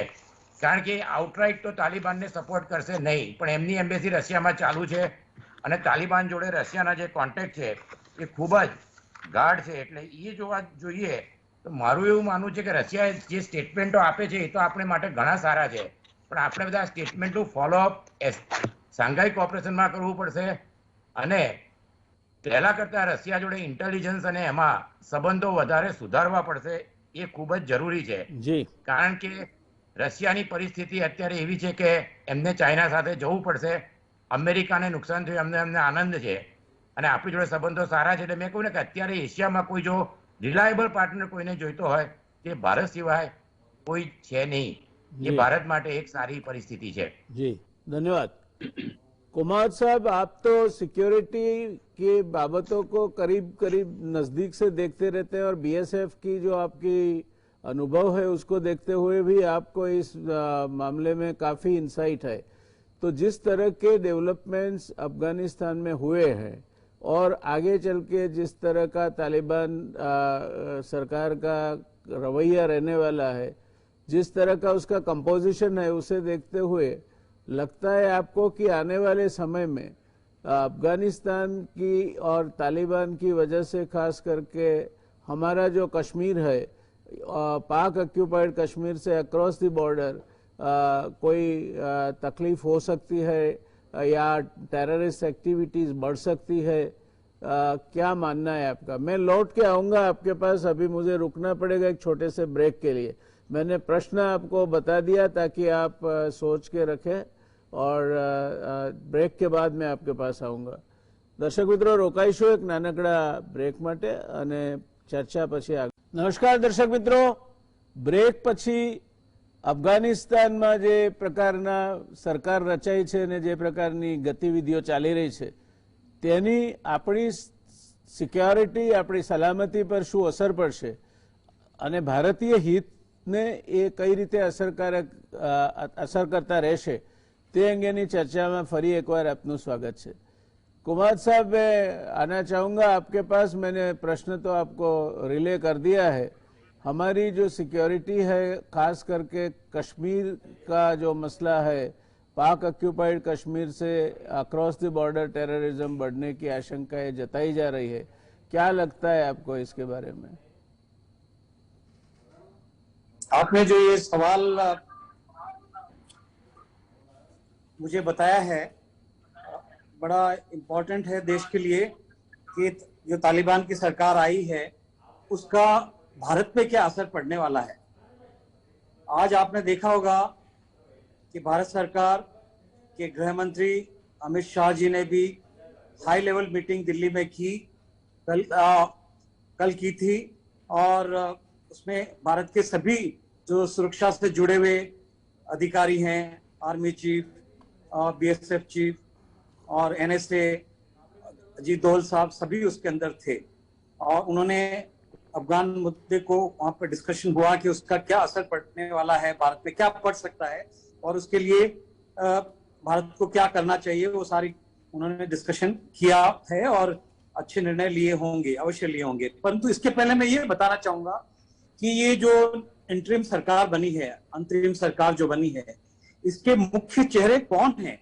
કારણ કે આઉટરાઇટ તો તાલિબાનને સપોર્ટ કરશે નહીં, પણ એમની એમ્બેસી રશિયામાં ચાલુ છે અને તાલિબાન જોડે રશિયાના જે કોન્ટેક્ટ છે એ ખૂબ જ ગાઢ છે. એટલે એ જોવા જોઈએ તો મારું એવું માનવું છે કે રશિયા જે સ્ટેટમેન્ટો આપે છે એ તો આપણે માટે ઘણા સારા છે, પણ આપણે બધા સ્ટેટમેન્ટનું ફોલોઅપ શાંઘાઈ કોઓપરેશનમાં કરવું પડશે. અને પહેલા કરતા રશિયા જોડે ઇન્ટેલિજન્સ અને એમાં સંબંધો વધારે સુધારવા પડશે. એ ખૂબ જ જરૂરી છે, કારણ કે રશિયાની પરિસ્થિતિ અત્યારે એવી છે કે એમને ચાઇના સાથે જવું પડશે. અમેરિકાને નુકસાન થયું, એમને આનંદ છે અને આપણી જોડે સંબંધો સારા છે. એટલે મેં કહ્યું ને કે અત્યારે એશિયામાં કોઈ જો રિલાયબલ પાર્ટનર કોઈને જોઈતો હોય તે ભારત સિવાય કોઈ છે નહીં. એ ભારત માટે એક સારી પરિસ્થિતિ છે. જી ધन्यवाद. कुमार साहब, आप तो सिक्योरिटी की बाबतों को करीब करीब नजदीक से देखते रहते हैं और बीएसएफ की जो आपकी अनुभव है उसको देखते हुए भी आपको इस मामले में काफी इंसाइट है. तो जिस तरह के डेवलपमेंट्स अफगानिस्तान में हुए हैं और आगे चल के जिस तरह का तालिबान सरकार का रवैया रहने वाला है, जिस तरह का उसका कंपोजिशन है, उसे देखते हुए लगता है आपको कि आने वाले समय में अफगानिस्तान की और तालिबान की वजह से खास करके हमारा जो कश्मीर है, पाक ऑक्यूपाइड कश्मीर से अक्रॉस द बॉर्डर कोई तकलीफ हो सकती है या टेररिस्ट एक्टिविटीज बढ़ सकती है? क्या मानना है आपका? मैं लौट के आऊंगा आपके पास, अभी मुझे रुकना पड़ेगा एक छोटे से ब्रेक के लिए। मैंने प्रश्न आपको बता दिया ताकि आप सोच के रखें, और ब्रेक के बाद मैं आपके पास आऊंगा। દર્શક મિત્રો, રોકાઈશું એક નાનકડા બ્રેક માટે અને ચર્ચા પછી આગળ. નમસ્કાર દર્શક મિત્રો, બ્રેક પછી અફઘાનિસ્તાનમાં જે પ્રકારના સરકાર રચાઈ છે અને જે પ્રકારની ગતિવિધિઓ ચાલી રહી છે તેની આપણી સિક્યોરિટી, આપણી સલામતી પર શું અસર પડશે અને ભારતીય હિતને એ કઈ રીતે અસર કરતા રહેશે તે અંગેની ચર્ચામાં ફરી એકવાર આપનું સ્વાગત છે. कुमार साहब, मैं आना चाहूँगा आपके पास। मैंने प्रश्न तो आपको रिले कर दिया है। हमारी जो सिक्योरिटी है, खास करके कश्मीर का जो मसला है, पाक ऑक्यूपाइड कश्मीर से अक्रॉस द बॉर्डर टेररिज्म बढ़ने की आशंकाएं जताई जा रही है, क्या लगता है आपको इसके बारे में? आपने जो ये सवाल मुझे बताया है बड़ा इम्पोर्टेंट है देश के लिए कि जो तालिबान की सरकार आई है उसका भारत पे क्या असर पड़ने वाला है। आज आपने देखा होगा कि भारत सरकार के गृह मंत्री अमित शाह जी ने भी हाई लेवल मीटिंग दिल्ली में की, कल की थी, और उसमें भारत के सभी जो सुरक्षा से जुड़े हुए अधिकारी हैं, आर्मी चीफ, बीएसएफ चीफ और एनएसए, अजीत दोवल साहब, सभी उसके अंदर थे। और उन्होंने अफगान मुद्दे को वहां पर डिस्कशन हुआ कि उसका क्या असर पड़ने वाला है, भारत में क्या पड़ सकता है और उसके लिए भारत को क्या करना चाहिए, वो सारी उन्होंने डिस्कशन किया है और अच्छे निर्णय लिए होंगे, अवश्य लिए होंगे। परंतु इसके पहले मैं ये बताना चाहूंगा कि ये जो इंटरिम सरकार बनी है, अंतरिम सरकार जो बनी है, इसके मुख्य चेहरे कौन हैं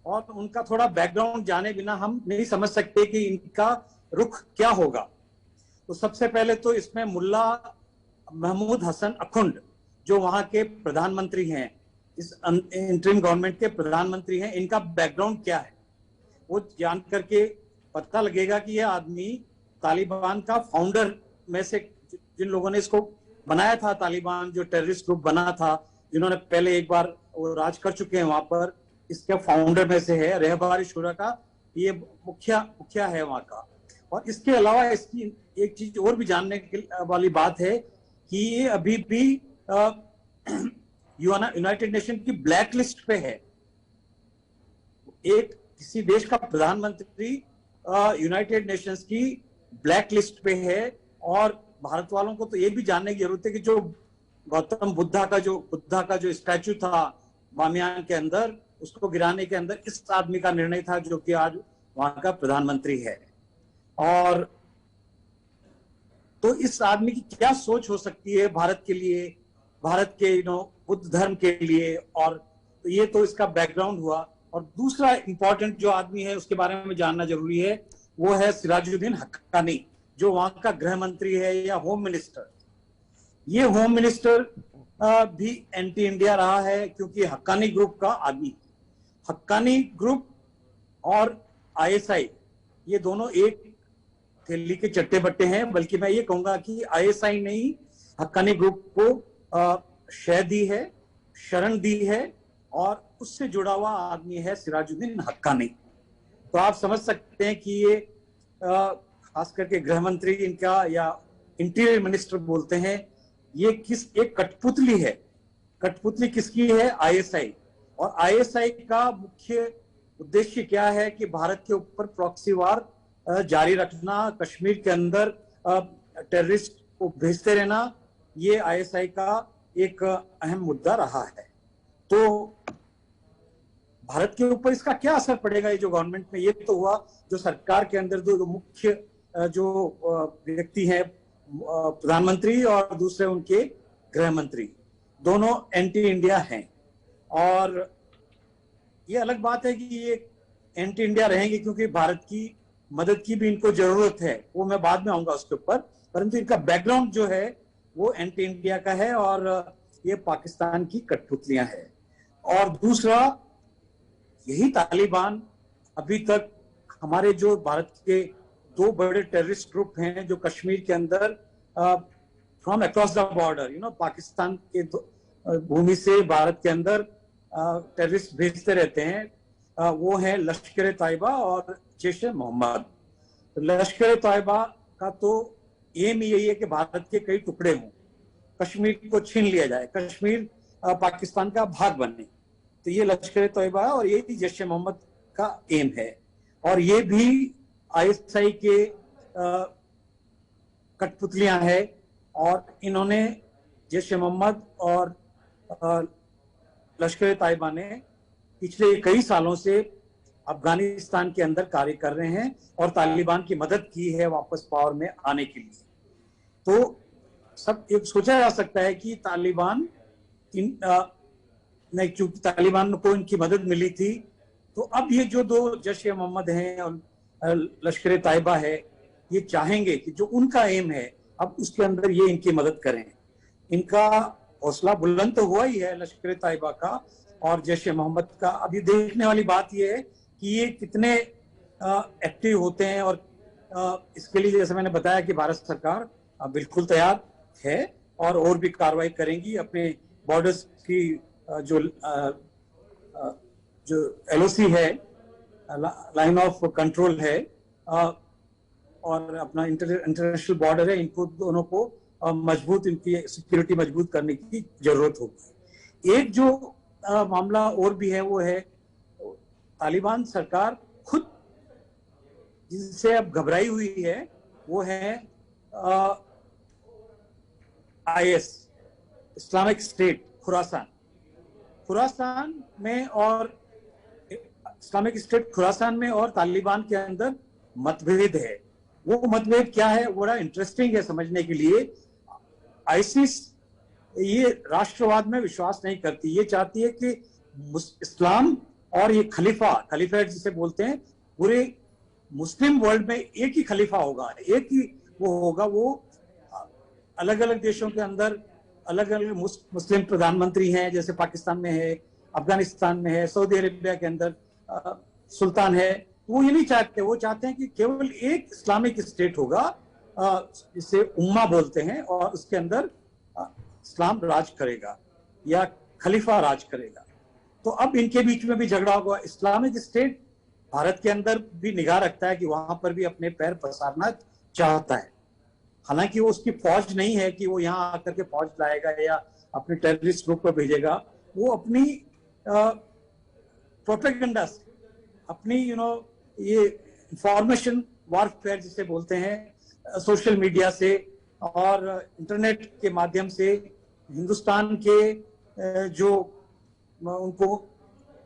और उनका थोड़ा बैकग्राउंड जाने बिना हम नहीं समझ सकते कि इनका रुख क्या होगा। तो सबसे पहले तो इसमें मुल्ला महमूद हसन अखुंड जो वहां के प्रधानमंत्री हैं, इस इंटरिम गवर्नमेंट के प्रधानमंत्री हैं, इनका बैकग्राउंड क्या है वो जान करके पता लगेगा कि यह आदमी तालिबान का फाउंडर में से, जिन लोगों ने इसको बनाया था, तालिबान जो टेररिस्ट ग्रुप बना था, जिन्होंने पहले एक बार वो राज कर चुके हैं वहां पर, इसके फाउंडर में से है। रहबारी शुरा का ये मुखिया है वहां का। और इसके अलावा इसकी एक चीज और भी जानने वाली बात है कि ये अभी भी यूनाइटेड नेशन की ब्लैक लिस्ट पे है। एक किसी देश का प्रधानमंत्री यूनाइटेड नेशंस की ब्लैक लिस्ट पे है। और भारत वालों को तो ये भी जानने की जरूरत है कि जो गौतम बुद्धा का जो स्टैचू था बामियान के अंदर, उसको गिराने के अंदर इस आदमी का निर्णय था, जो कि आज वहां का प्रधानमंत्री है। और तो इस आदमी की क्या सोच हो सकती है भारत के लिए, भारत के बुद्ध धर्म के लिए, और तो ये तो इसका बैकग्राउंड हुआ। और दूसरा इंपॉर्टेंट जो आदमी है उसके बारे में जानना जरूरी है, वो है सिराजुद्दीन हक्कानी, जो वहां का गृह मंत्री है या होम मिनिस्टर। ये होम मिनिस्टर भी एंटी इंडिया रहा है, क्योंकि हक्कानी ग्रुप का आदमी। हक्कानी ग्रुप और आईएसआई ये दोनों एक थैली के चट्टे बट्टे हैं। बल्कि मैं ये कहूंगा कि आईएसआई ने ही हक्कानी ग्रुप को शह दी है, शरण दी है, और उससे जुड़ा हुआ आदमी है सिराजुद्दीन हक्कानी। तो आप समझ सकते हैं कि ये खास करके गृह मंत्री इनका, या इंटीरियर मिनिस्टर बोलते हैं, ये एक कठपुतली है। कठपुतली किसकी है? आईएसआई। और आईएसआई का मुख्य उद्देश्य क्या है कि भारत के ऊपर प्रॉक्सी वार जारी रखना, कश्मीर के अंदर टेररिस्ट को भेजते रहना, ये आईएसआई का एक अहम मुद्दा रहा है। तो भारत के ऊपर इसका क्या असर पड़ेगा, ये जो गवर्नमेंट में, ये तो हुआ जो सरकार के अंदर दो मुख्य जो व्यक्ति हैं, प्रधानमंत्री और दूसरे उनके गृह मंत्री, दोनों एंटी इंडिया हैं। और ये अलग बात है कि ये एंटी इंडिया रहेंगे क्योंकि भारत की मदद की भी इनको जरूरत है, वो मैं बाद में आऊंगा उसके ऊपर। परंतु इनका बैकग्राउंड जो है वो एंटी इंडिया का है और ये पाकिस्तान की कठपुतलियां हैं। और दूसरा, यही तालिबान अभी तक हमारे जो भारत के दो बड़े टेररिस्ट ग्रुप हैं जो कश्मीर के अंदर from across the border, Pakistan के भूमि से भारत के अंदर टेररिस्ट भेजते रहते हैं। वो है लश्कर तैयबा और जैश ए मोहम्मद। लश्कर तैयबा का तो एम यही है कि भारत के कई टुकड़े हों, कश्मीर को छीन लिया जाए, कश्मीर पाकिस्तान का भाग बने। तो ये लश्कर तैयबा और ये जैश ए मोहम्मद का एम है। और ये भी ISI के कठपुतलियां हैं और इन्होंने जैश ए मोहम्मद और लश्कर तैयबा ने पिछले कई सालों से अफगानिस्तान के अंदर कार्य कर रहे हैं और तालिबान की मदद की है वापस पावर में आने के लिए। तो सब एक सोचा जा सकता है कि तालिबान नहीं, चूंकि तालिबान को इनकी मदद मिली थी, तो अब ये जो दो जैश ए मोहम्मद हैं और लश्कर तैयबा है, ये चाहेंगे कि जो उनका एम है अब उसके अंदर ये इनकी मदद करें। इनका हौसला बुलंद तो हुआ ही है लश्कर तैयबा का और जैश ए मोहम्मद का। अभी देखने वाली बात ये है कि ये कितने एक्टिव होते हैं। और इसके लिए जैसे मैंने बताया कि भारत सरकार बिल्कुल तैयार है और भी कार्रवाई करेंगी। अपने बॉर्डर्स की जो LOC है, लाइन ऑफ कंट्रोल है, और अपना इंटरनेशनल बॉर्डर है, इनको दोनों को मजबूत, इनकी सिक्योरिटी मजबूत करने की जरूरत होगी। एक जो मामला और भी है वो है तालिबान सरकार खुद जिनसे अब घबराई हुई है, वो है IS, इस्लामिक स्टेट खुरासान में। और इस्लामिक स्टेट खुरासान में और तालिबान के अंदर मतभेद है। वो मतभेद क्या है, बड़ा इंटरेस्टिंग है समझने के लिए। ISIS ये राष्ट्रवाद में विश्वास नहीं करती, ये चाहती है कि इस्लाम और ये खलीफेट जिसे बोलते हैं, पूरे मुस्लिम वर्ल्ड में एक ही खलीफा होगा, एक ही वो होगा। वो अलग अलग देशों के अंदर अलग अलग मुस्लिम प्रधानमंत्री हैं, जैसे पाकिस्तान में है, अफगानिस्तान में है, सऊदी अरेबिया के अंदर सुल्तान है। वो ये नहीं चाहते, वो चाहते हैं कि केवल एक इस्लामिक स्टेट होगा जिसे उम्मा बोलते हैं, और उसके अंदर इस्लाम राज करेगा या खलीफा राज करेगा। तो अब इनके बीच में भी झगड़ा होगा। इस्लामिक स्टेट भारत के अंदर भी निगाह रखता है कि वहां पर भी अपने पैर पसारना चाहता है। हालांकि वो उसकी फौज नहीं है कि वो यहाँ आकर के फौज लाएगा या अपने टेररिस्ट ग्रुप को भेजेगा। वो अपनी प्रोपेगेंडा से, अपनी ये इंफॉर्मेशन वारफेयर जिसे बोलते हैं, सोशल मीडिया से और इंटरनेट के माध्यम से हिंदुस्तान के जो उनको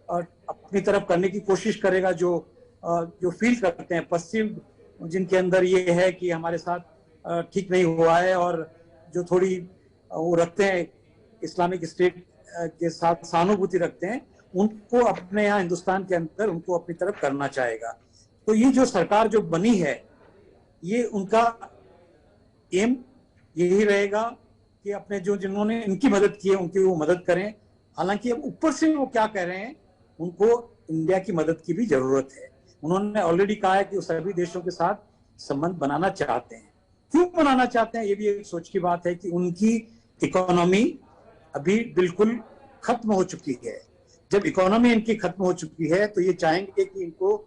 अपनी तरफ करने की कोशिश करेगा, जो फील करते हैं पश्चिम, जिनके अंदर ये है कि हमारे साथ ठीक नहीं हुआ है, और जो थोड़ी वो रखते हैं इस्लामिक स्टेट के साथ सहानुभूति रखते हैं, उनको अपने यहाँ हिंदुस्तान के अंदर उनको अपनी तरफ करना चाहेगा। तो ये जो सरकार जो बनी है, ये उनका एम यही रहेगा कि अपने जिन्होंने इनकी मदद की है उनकी वो मदद करें। हालांकि अब ऊपर से वो क्या कह रहे हैं, उनको इंडिया की मदद की भी जरूरत है। उन्होंने ऑलरेडी कहा है कि वो सभी देशों के साथ संबंध बनाना चाहते हैं। क्यों बनाना चाहते हैं, ये भी एक सोच की बात है कि उनकी इकोनॉमी अभी बिल्कुल खत्म हो चुकी है। जब इकोनॉमी इनकी खत्म हो चुकी है तो ये चाहेंगे कि इनको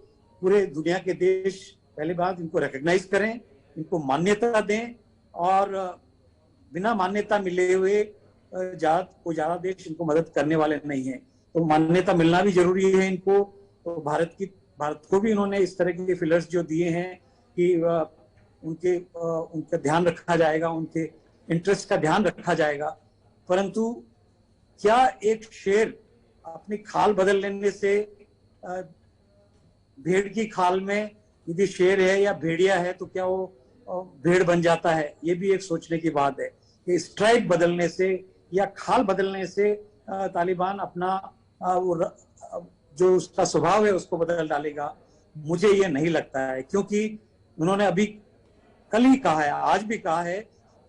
पूरे दुनिया के देश पहले बात इनको रिकॉग्नाइज करें, इनको मान्यता दें, और बिना मान्यता मिले हुए ज्यादा देश इनको मदद करने वाले नहीं है। तो मान्यता मिलना भी जरूरी है इनको। तो भारत को भी इन्होंने इस तरह के फिलर्स जो दिए हैं कि उनका ध्यान रखा जाएगा, उनके इंटरेस्ट का ध्यान रखा जाएगा। परंतु क्या एक शेर अपनी खाल बदल लेने से, भेड़ की खाल में यदि शेर है या भेड़िया है तो क्या वो भेड़ बन जाता है? ये भी एक सोचने की बात है कि स्ट्राइप बदलने से या खाल बदलने से तालिबान अपना जो उसका स्वभाव है उसको बदल डालेगा। मुझे ये नहीं लगता है, क्योंकि उन्होंने अभी कल ही कहा है, आज भी कहा है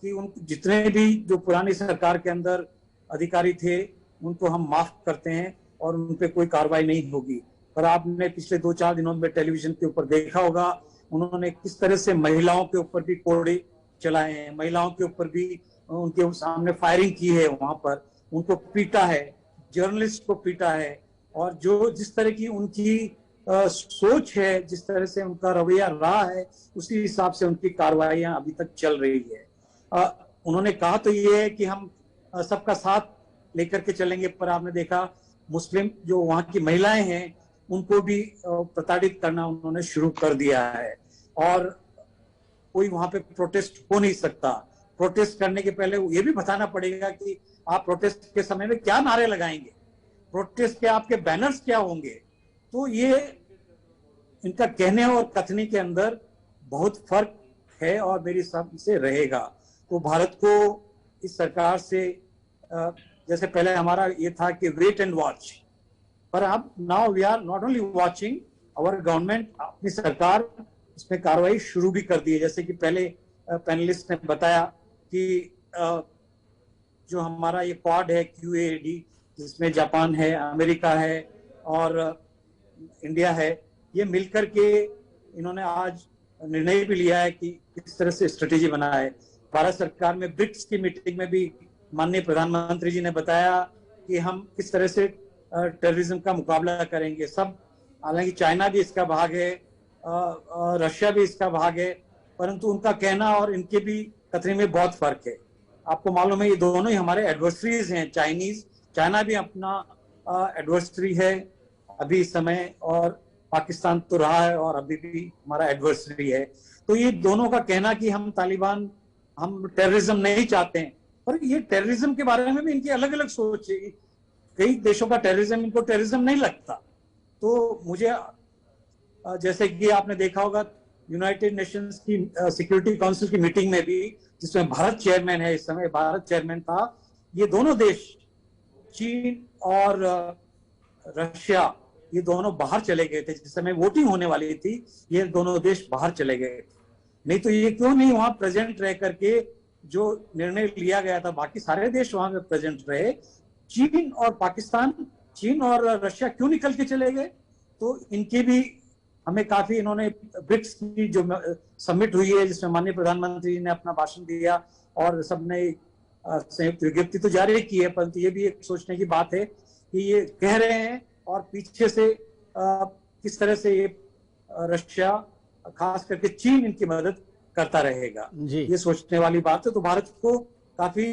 कि उन जितने भी जो पुरानी सरकार के अंदर अधिकारी थे उनको हम माफ करते हैं और उन पे कोई कार्रवाई नहीं होगी। पर आपने पिछले 2-4 दिनों में टेलीविजन के ऊपर देखा होगा उन्होंने किस तरह से महिलाओं के ऊपर भी कोड़े चलाए हैं, महिलाओं के ऊपर भी उनके सामने फायरिंग की है, वहां पर उनको पीटा है, जर्नलिस्ट को पीटा है। और जो जिस तरह की उनकी सोच है, जिस तरह से उनका रवैया रहा है, उसी हिसाब से उनकी कार्रवाइयां अभी तक चल रही है। उन्होंने कहा तो ये है कि हम सबका साथ लेकर के चलेंगे, पर आपने देखा मुस्लिम जो वहां की महिलाएं हैं उनको भी प्रताड़ित करना उन्होंने शुरू कर दिया है। और कोई वहां पे प्रोटेस्ट हो नहीं सकता। प्रोटेस्ट करने के पहले ये भी बताना पड़ेगा कि आप प्रोटेस्ट के समय में क्या नारे लगाएंगे, प्रोटेस्ट के आपके बैनर्स क्या होंगे। तो ये इनका कहने और कथनी के अंदर बहुत फर्क है और मेरी हिसाब से रहेगा। तो भारत को इस सरकार से जैसे पहले हमारा ये था कि वेट एंड वॉच, पर अब now we are not only watching, our government, अपनी सरकार इसमें कार्रवाई शुरू भी कर दी है। जैसे कि पहले पैनलिस्ट ने बताया कि जो हमारा ये क्वाड है QAD, जिसमें जापान है, अमेरिका है और इंडिया है, ये मिलकर के इन्होंने आज निर्णय भी लिया है कि किस तरह से स्ट्रेटेजी बनाए। भारत सरकार में ब्रिक्स की मीटिंग में भी माननीय प्रधानमंत्री जी ने बताया कि हम किस तरह से टेररिज्म का मुकाबला करेंगे। सब, हालांकि चाइना भी इसका भाग है, रशिया भी इसका भाग है, परंतु उनका कहना और इनके भी कथनी में बहुत फर्क है। आपको मालूम है ये दोनों ही हमारे एडवर्सरीज हैं। चाइना भी अपना एडवर्सरी है अभी इस समय, और पाकिस्तान तो रहा है और अभी भी हमारा एडवर्सरी है। तो ये दोनों का कहना कि हम टेररिज्म नहीं चाहते हैं, पर ये टेररिज्म के बारे में भी इनकी अलग अलग सोच है। कई देशों का टेररिज्म इनको टेररिज्म नहीं लगता। तो मुझे, जैसे कि आपने देखा होगा यूनाइटेड नेशंस की सिक्योरिटी काउंसिल की मीटिंग में भी, जिसमें भारत चेयरमैन है, इस समय भारत चेयरमैन था, ये दोनों देश चीन और रशिया, ये दोनों बाहर चले गए थे। जिस समय वोटिंग होने वाली थी ये दोनों देश बाहर चले गए। नहीं तो ये क्यों नहीं वहां प्रेजेंट रह करके जो निर्णय लिया गया था, बाकी सारे देश वहां पे प्रेजेंट रहे। चीन और रशिया क्यों निकल के चले गए? तो इनकी भी हमें काफी, इन्होंने ब्रिक्स की जो समिट हुई है जिसमें माननीय प्रधानमंत्री ने अपना भाषण दिया और सबने संयुक्त विज्ञप्ति तो जारी की है, परंतु ये भी एक सोचने की बात है कि ये कह रहे हैं और पीछे से किस तरह से ये रशिया, खास करके चीन, इनकी मदद करता रहेगा, ये सोचने वाली बात है। तो भारत को काफी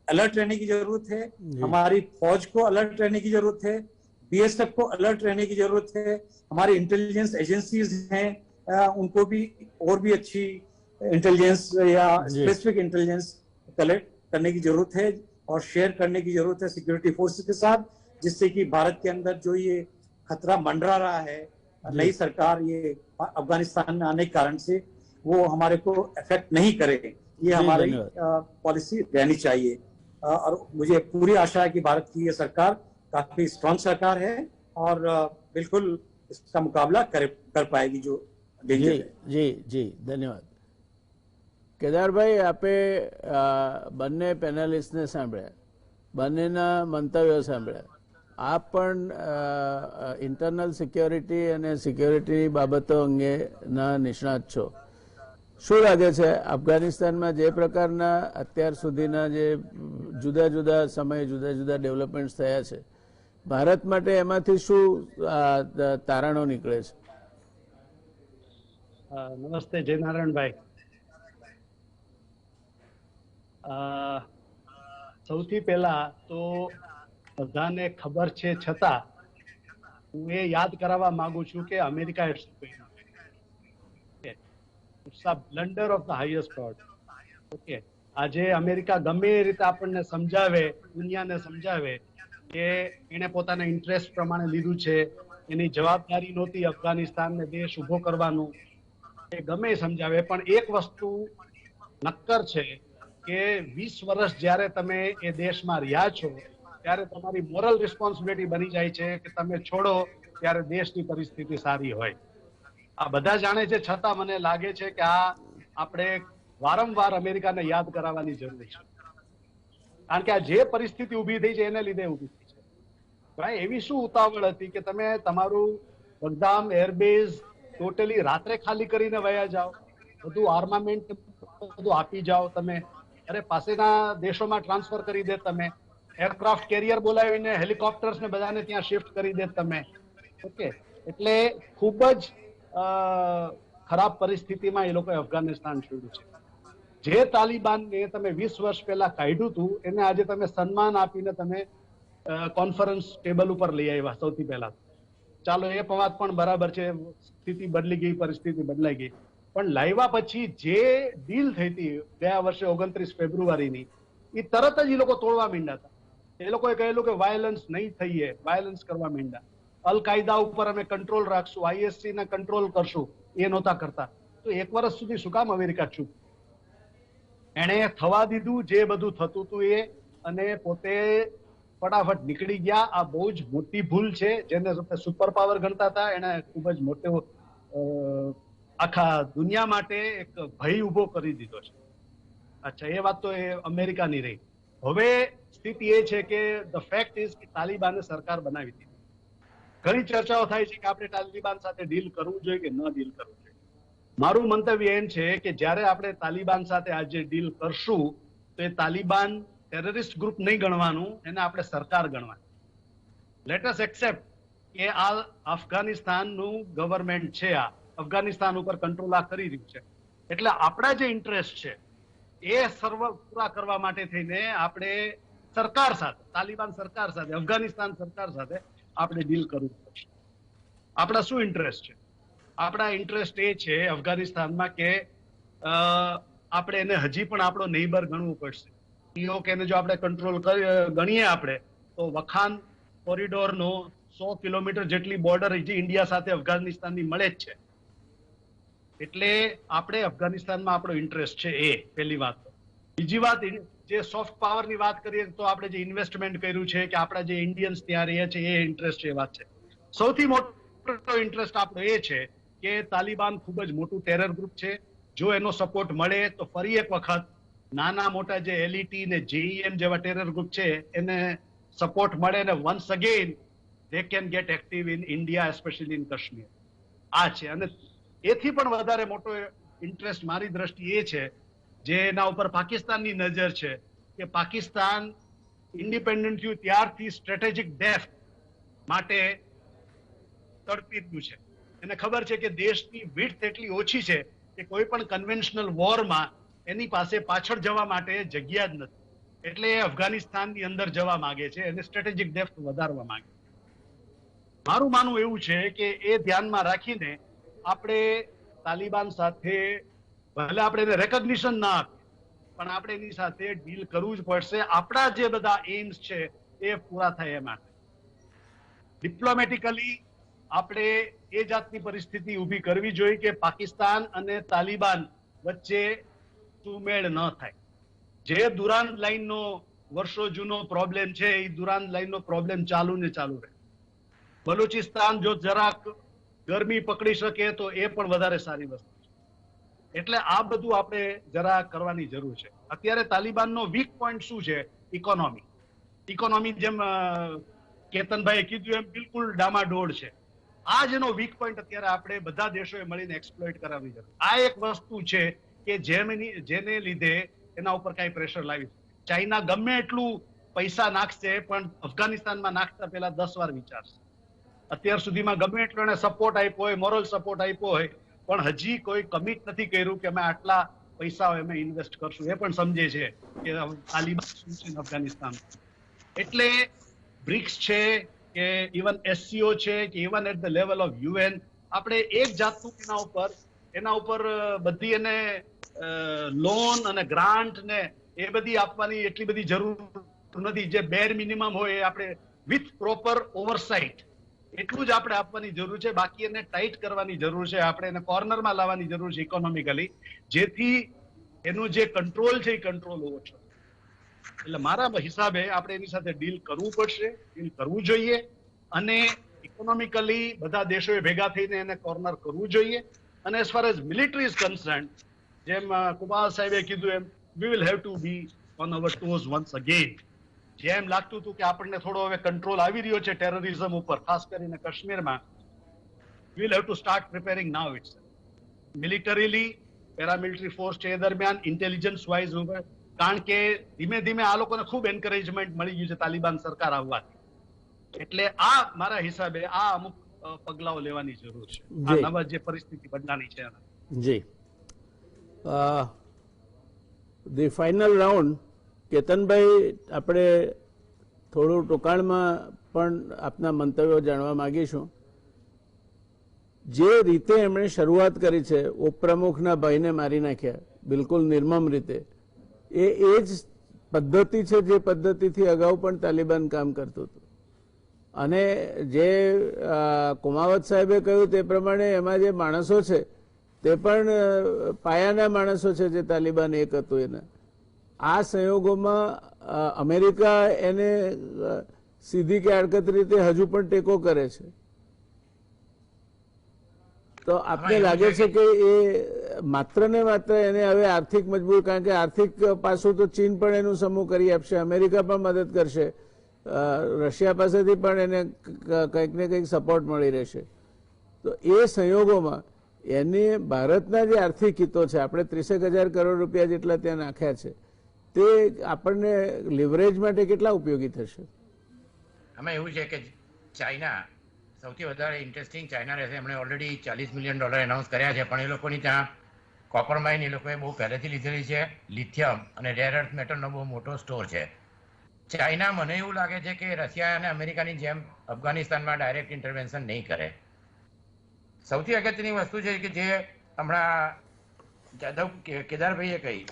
अलर्ट रहने की जरूरत है, हमारी फौज को अलर्ट रहने की जरूरत है, BSF को अलर्ट रहने की जरूरत है, हमारी इंटेलिजेंस एजेंसीज हैं उनको भी और भी अच्छी इंटेलिजेंस या स्पेसिफिक इंटेलिजेंस कलेक्ट करने की जरूरत है और शेयर करने की जरूरत है सिक्योरिटी फोर्सेस के साथ, जिससे कि भारत के अंदर जो ये खतरा मंडरा रहा है नई सरकार ये अफगानिस्तान में आने के कारण से, वो हमारे को इफेक्ट नहीं करे। ये हमारी पॉलिसी रहनी चाहिए। और मुझे पूरी आशा है कि भारत की ये सरकार काफी स्ट्रॉन्ग सरकार है और बिल्कुल इसका मुकाबला कर पाएगी जो डेंजर है। जी धन्यवाद। કેદારભાઈ, આપે બંને પેનલિસ્ટને સાંભળ્યા, બંનેના મંતવ્યો સાંભળ્યા. આપ પણ ઇન્ટરનલ સિક્યોરિટી અને સિક્યોરિટીની બાબતો અંગેના નિષ્ણાત છો. શું લાગે છે અફઘાનિસ્તાનમાં જે પ્રકારના અત્યાર સુધીના જે જુદા જુદા સમયે જુદા જુદા ડેવલપમેન્ટ્સ થયા છે, ભારત માટે એમાંથી શું તારણો નીકળે છે? નમસ્તે જયનારાયણભાઈ. સૌથી પહેલા તો બધાને ખબર છે છતાં હું એ યાદ કરાવવા માંગુ છું કે અમેરિકાએ શું કર્યું. It's a blunder of the highest order. Okay, આજે અમેરિકા ગમે એ રીતે આપણને સમજાવે, દુનિયાને સમજાવે કે એને પોતાના ઇન્ટરેસ્ટ પ્રમાણે લીધું છે, એની જવાબદારી નહોતી અફઘાનિસ્તાનને દેશ ઉભો કરવાનું, એ ગમે એ સમજાવે, પણ એક વસ્તુ નક્કર છે કે 20 વર્ષ જ્યારે તમે એ દેશમાં રહ્યા છો ત્યારે તમારી મોરલ રિસ્પોન્સિબિલિટી બની જાય છે કે તમે છોડો ત્યારે દેશની પરિસ્થિતિ સારી હોય. આ બધા જાણે છે, છતાં મને લાગે છે કે આ આપણે વારંવાર અમેરિકાને યાદ કરાવવાની જરૂર છે, કારણ કે આ જે પરિસ્થિતિ ઊભી થઈ છે એને લીધે ઊભી થઈ છે. ભાઈ, એવી શું ઉતાવળ હતી કે તમે તમારું બગદામ એરબેઝ ટોટલી રાત્રે ખાલી કરીને વયા જાઓ, બધું આર્મામેન્ટ બધું આપી જાઓ તમે, અરે પાસેના દેશોમાં ટ્રાન્સફર કરી દે તમે, એરક્રાફ્ટ કેરિયર બોલાવીને હેલિકોપ્ટર્સ ને બધાને ત્યાં શિફ્ટ કરી દે તમે. ઓકે, એટલે ખૂબ જ ખરાબ પરિસ્થિતિમાં એ લોકોએ અફઘાનિસ્તાન છોડ્યું છે. જે તાલિબાનને તમે 20 વર્ષ પહેલા કાઢ્યું હતું એને આજે તમે સન્માન આપીને તમે કોન્ફરન્સ ટેબલ ઉપર લઈ આવ્યા. સૌથી પહેલા ચાલો એ વાત પણ બરાબર છે, સ્થિતિ બદલી ગઈ, પરિસ્થિતિ બદલાઈ ગઈ, પણ લાવ્યા પછી જે ડીલ થઈ હતી ગયા વર્ષે 29 ફેબ્રુઆરીની, એ તરત જ એ લોકો તોડવા માંડ્યા હતા. એ લોકોએ કહેલું કે વાયલન્સ નહીં થઈએ, વાયલન્સ કરવા માંડ્યા. અલ કાયદા ઉપર અમે કંટ્રોલ રાખશું, ISIS ને કંટ્રોલ કરશું, એ નહોતા કરતા. તો 1 વર્ષ સુધી શું કામ અમેરિકા ચૂપ? એણે થવા દીધું જે બધું થતું હતું એ, અને પોતે ફટાફટ નીકળી ગયા. આ બહુ જ મોટી ભૂલ છે. જેને સુપર પાવર ગણતા હતા એને ખૂબ જ મોટો આખા દુનિયા માટે એક ભય ઉભો કરી દીધો છે. અચ્છા, એ વાત તો એ અમેરિકાની રહી. હવે સ્થિતિ એ છે કે ધ ફેક્ટ ઇઝ કે તાલિબાને સરકાર બનાવી દીધી. ઘણી ચર્ચાઓ થાય છે કે આપણે તાલિબાન સાથે ડીલ કરવું જોઈએ કે ન ડીલ કરવું જોઈએ. મારું મંતવ્ય એમ છે કે જ્યારે આપણે તાલિબાન સાથે આજે ડીલ કરશું તો એ તાલિબાન ટેરરિસ્ટ ગ્રુપ નહીં ગણવાનું, એને આપણે સરકાર ગણવાનું. લેટ અસ એક્સેપ્ટ કે આ અફઘાનિસ્તાનનું ગવર્મેન્ટ છે, આ અફઘાનિસ્તાન ઉપર કંટ્રોલ આ કરી રહ્યું છે, એટલે આપણા જે ઇન્ટરેસ્ટ છે એ સર્વ પૂરા કરવા માટે થઈને આપણે સરકાર સાથે, તાલિબાન સરકાર સાથે, અફઘાનિસ્તાન સરકાર સાથે આપણે ડીલ કરવું પડશે. આપણા શું ઇન્ટરેસ્ટ છે? આપણા ઇન્ટરેસ્ટ એ છે અફઘાનિસ્તાનમાં કે આપણે એને હજી પણ આપણો નેબર ગણવું પડશે. કે એને જો આપણે કંટ્રોલ ગણીએ આપણે તો વખાન કોરિડોરનો 100 કિલોમીટર જેટલી બોર્ડર હજી ઇન્ડિયા સાથે અફઘાનિસ્તાનની મળે જ છે. એટલે આપણે અફઘાનિસ્તાનમાં આપણો ઇન્ટરેસ્ટ છે, એ પહેલી વાત. બીજી વાત, જે સોફ્ટ પાવરની વાત કરીએ તો આપણે જે ઇન્વેસ્ટમેન્ટ કર્યું છે કે આપણા જે ઇન્ડિયન્સ ત્યાં રહે છે એ ઇન્ટરેસ્ટ એ વાત છે. સૌથી મોટો ઇન્ટરેસ્ટ આપણો એ છે કે તાલિબાન ખૂબ જ મોટું ટેરર ગ્રુપ છે. જો એનો સપોર્ટ મળે તો ફરી એક વખત નાના મોટા જે LET ને JEM જેવા ટેરર ગ્રુપ છે એને સપોર્ટ મળે ને once again they can get active in India, especially in Kashmir. આ છે. અને એથી પણ વધારે મોટો ઇન્ટરેસ્ટ મારી દ્રષ્ટિએ એ છે જે એના ઉપર પાકિસ્તાનની નજર છે કે પાકિસ્તાન ઇન્ડિપેન્ડન્ટ થયું ત્યારથી સ્ટ્રેટેજિક ડેપ્થ માટે તડપી રહ્યું છે. એને ખબર છે કે દેશની વિડ્થ એટલી ઓછી છે કે કોઈ પણ કન્વેન્શનલ વોરમાં એની પાસે પાછળ જવા માટે જગ્યા જ નથી. એટલે એ અફઘાનિસ્તાનની અંદર જવા માંગે છે, એને સ્ટ્રેટેજિક ડેપ્થ વધારવા માંગે. મારું માનવું એવું છે કે એ ધ્યાનમાં રાખીને આપણે તાલિબાન સાથે ભલે આપણે એને રેકગ્નિશન ના આપીએ પણ આપણે એની સાથે ડીલ કરવું જ પડશે. આપણા જે બધા એમ્સ છે એ પૂરા થાય એ માટે ડિપ્લોમેટિકલી આપણે એ જાતની પરિસ્થિતિ ઊભી કરવી જોઈએ કે પાકિસ્તાન અને તાલિબાન વચ્ચે સુમેળ ન થાય. જે દુરાન લાઈનનો વર્ષો જૂનો પ્રોબ્લેમ છે એ દુરાન લાઈનનો પ્રોબ્લેમ ચાલુ ને ચાલુ રહે. બલુચિસ્તાન જો જરાક ગરમી પકડી શકે તો એ પણ વધારે સારી વસ્તુ છે. એટલે આ બધું આપણે જરા કરવાની જરૂર છે. અત્યારે તાલિબાનનો વીક પોઈન્ટ શું છે? ઇકોનોમી. ઇકોનોમી જેમ કેતનભાઈએ કીધું એમ બિલકુલ ડામાડોળ છે. આ જ એનો વીક પોઈન્ટ અત્યારે આપણે બધા દેશોએ મળીને એક્સપ્લોઇટ કરાવવી જરૂર. આ એક વસ્તુ છે કે જેને લીધે એના ઉપર કઈ પ્રેશર લાવી. ચાઇના ગમે એટલું પૈસા નાખશે પણ અફઘાનિસ્તાનમાં નાખતા પહેલા 10 વાર વિચારશે. અત્યાર સુધીમાં ગમે એટલો એને સપોર્ટ આપ્યો હોય, મોરલ સપોર્ટ આપ્યો હોય, પણ હજી કોઈ કમિટ નથી કર્યું કે અમે આટલા પૈસા અમે ઇન્વેસ્ટ કરશું. એ પણ સમજે છે કે તાલિબાન શું છે અફઘાનિસ્તાન. એટલે બ્રિક્સ છે કે ઇવન SCO છે કે even at the level of UN આપણે એક જાતનું એના ઉપર બધી એને લોન અને ગ્રાન્ટ ને એ બધી આપવાની એટલી બધી જરૂર નથી. જે બેર મિનિમમ હોય એ આપણે વિથ પ્રોપર ઓવરસાઇટ એટલું જ આપણે આપવાની જરૂર છે. બાકી એને ટાઈટ કરવાની જરૂર છે. આપણે એને કોર્નરમાં લાવવાની જરૂર છે ઇકોનોમિકલી, જેથી એનું જે કંટ્રોલ છે એ કંટ્રોલ ઓછો. એટલે મારા હિસાબે આપણે એની સાથે ડીલ કરવું પડશે, ડીલ કરવું જોઈએ અને ઇકોનોમિકલી બધા દેશોએ ભેગા થઈને એને કોર્નર કરવું જોઈએ. અને as far as military is concern, જેમ કુમાર સાહેબે કીધું એમ we will have to be on our toes once again. જેમ લાગતું હતું કે આપણને થોડો હવે કંટ્રોલ આવી રહ્યો છે ટેરરિઝમ ઉપર, ખાસ કરીને કાશ્મીરમાં, we'll have to start preparing now itself. Militarily, paramilitary force છે એ દરમિયાન ઇન્ટેલિજન્સ વાઇઝ કારણ કે ધીમે ધીમે આ લોકોને ખૂબ એન્કરેજમેન્ટ મળી ગયું છે તાલિબાન સરકાર આવવાથી. એટલે આ મારા હિસાબે આ અમુક પગલાઓ લેવાની જરૂર છે આ જી. નવા જે પરિસ્થિતિ બદલાની છે એના. જી ધી ફાઇનલ રાઉન્ડ કેતનભાઈ, આપણે થોડું ટૂંકાણમાં પણ આપના મંતવ્યો જાણવા માંગીશું. જે રીતે એમણે શરૂઆત કરી છે, ઉપપ્રમુખના ભાઈને મારી નાખ્યા બિલકુલ નિર્મમ રીતે, એ જ પદ્ધતિ છે જે પદ્ધતિથી અગાઉ પણ તાલિબાન કામ કરતું હતું. અને જે કુમાવત સાહેબે કહ્યું તે પ્રમાણે એમાં જે માણસો છે તે પણ પાયાના માણસો છે જે તાલિબાન એક હતું એના. આ સંયોગોમાં અમેરિકા એને સીધી કે આડકતરી રીતે હજુ પણ ટેકો કરે છે. તો આપને લાગે છે કે એ માત્ર ને માત્ર એને હવે આર્થિક મજબૂર, કારણ કે આર્થિક પાસું તો ચીન પણ એનું સમૂહ કરી આપશે, અમેરિકા પણ મદદ કરશે, રશિયા પાસેથી પણ એને કંઈક ને કંઈક સપોર્ટ મળી રહેશે. તો એ સંયોગોમાં એની ભારતના જે આર્થિક હિતો છે, આપણે 30,000 કરોડ રૂપિયા જેટલા ત્યાં નાખ્યા છે, તે આપણને લિવરેજ માટે કેટલા ઉપયોગી થશે? આમાં એવું છે કે ચાઇના સૌથી વધારે ઇન્ટરેસ્ટિંગ ચાઇના રહેશે. એમણે ઓલરેડી $40 મિલિયન એનાઉન્સ કર્યા છે, પણ એ લોકોની ત્યાં કોપર માઇન એ લોકોએ બહુ પહેલેથી લીધેલી છે. લિથિયમ અને રેર અર્થ મેટલનો બહુ મોટો સ્ટોર છે. ચાઇના મને એવું લાગે છે કે રશિયા અને અમેરિકાની જેમ અફઘાનિસ્તાનમાં ડાયરેક્ટ ઇન્ટરવેન્શન નહીં કરે. સૌથી અગત્યની વસ્તુ છે કે જે હમણાં જાદવ કેદારભાઈએ કહી,